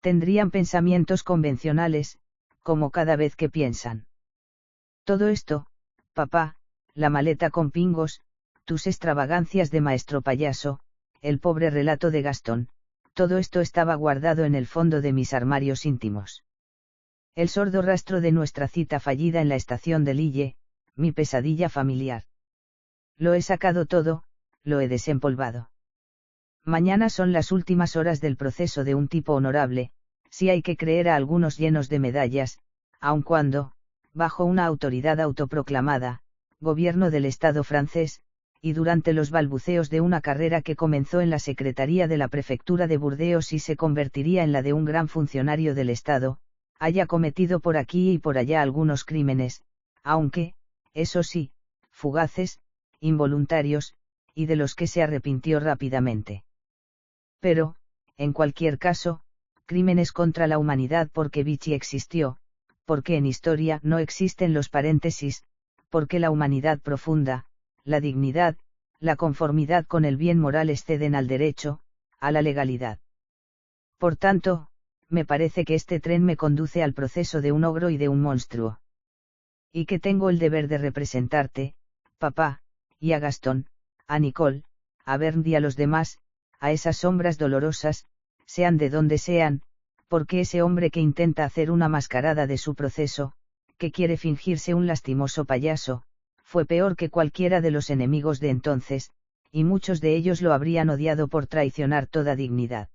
Tendrían pensamientos convencionales, como cada vez que piensan. Todo esto, papá, la maleta con pingos, tus extravagancias de maestro payaso, el pobre relato de Gastón, todo esto estaba guardado en el fondo de mis armarios íntimos. El sordo rastro de nuestra cita fallida en la estación de Lille, mi pesadilla familiar. Lo he sacado todo, lo he desempolvado. Mañana son las últimas horas del proceso de un tipo honorable, si hay que creer a algunos llenos de medallas, aun cuando, bajo una autoridad autoproclamada, gobierno del Estado francés, y durante los balbuceos de una carrera que comenzó en la Secretaría de la Prefectura de Burdeos y se convertiría en la de un gran funcionario del Estado, haya cometido por aquí y por allá algunos crímenes, aunque, eso sí, fugaces, involuntarios, y de los que se arrepintió rápidamente. Pero, en cualquier caso, crímenes contra la humanidad porque Vichy existió, porque en historia no existen los paréntesis, porque la humanidad profunda, la dignidad, la conformidad con el bien moral exceden al derecho, a la legalidad. Por tanto, me parece que este tren me conduce al proceso de un ogro y de un monstruo. Y que tengo el deber de representarte, papá, y a Gastón, a Nicole, a Bernd y a los demás, a esas sombras dolorosas, sean de donde sean, porque ese hombre que intenta hacer una mascarada de su proceso, que quiere fingirse un lastimoso payaso, fue peor que cualquiera de los enemigos de entonces, y muchos de ellos lo habrían odiado por traicionar toda dignidad.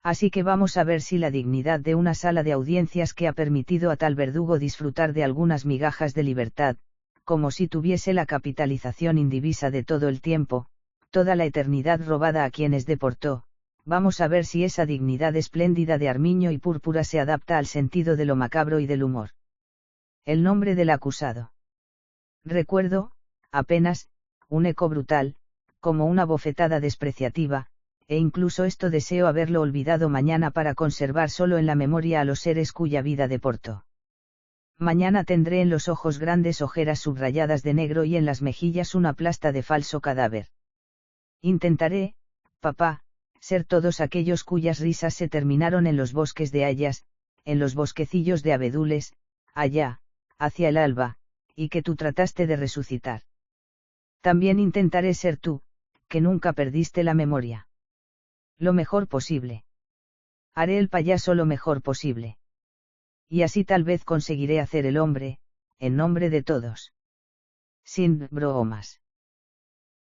Así que vamos a ver si la dignidad de una sala de audiencias que ha permitido a tal verdugo disfrutar de algunas migajas de libertad, como si tuviese la capitalización indivisa de todo el tiempo, toda la eternidad robada a quienes deportó, vamos a ver si esa dignidad espléndida de armiño y púrpura se adapta al sentido de lo macabro y del humor. El nombre del acusado. Recuerdo, apenas, un eco brutal, como una bofetada despreciativa, e incluso esto deseo haberlo olvidado mañana para conservar solo en la memoria a los seres cuya vida deportó. Mañana tendré en los ojos grandes ojeras subrayadas de negro y en las mejillas una plasta de falso cadáver. Intentaré, papá, ser todos aquellos cuyas risas se terminaron en los bosques de hayas, en los bosquecillos de abedules, allá, hacia el alba, y que tú trataste de resucitar. También intentaré ser tú, que nunca perdiste la memoria. Lo mejor posible. Haré el payaso lo mejor posible. Y así tal vez conseguiré hacer el hombre, en nombre de todos. Sin bromas.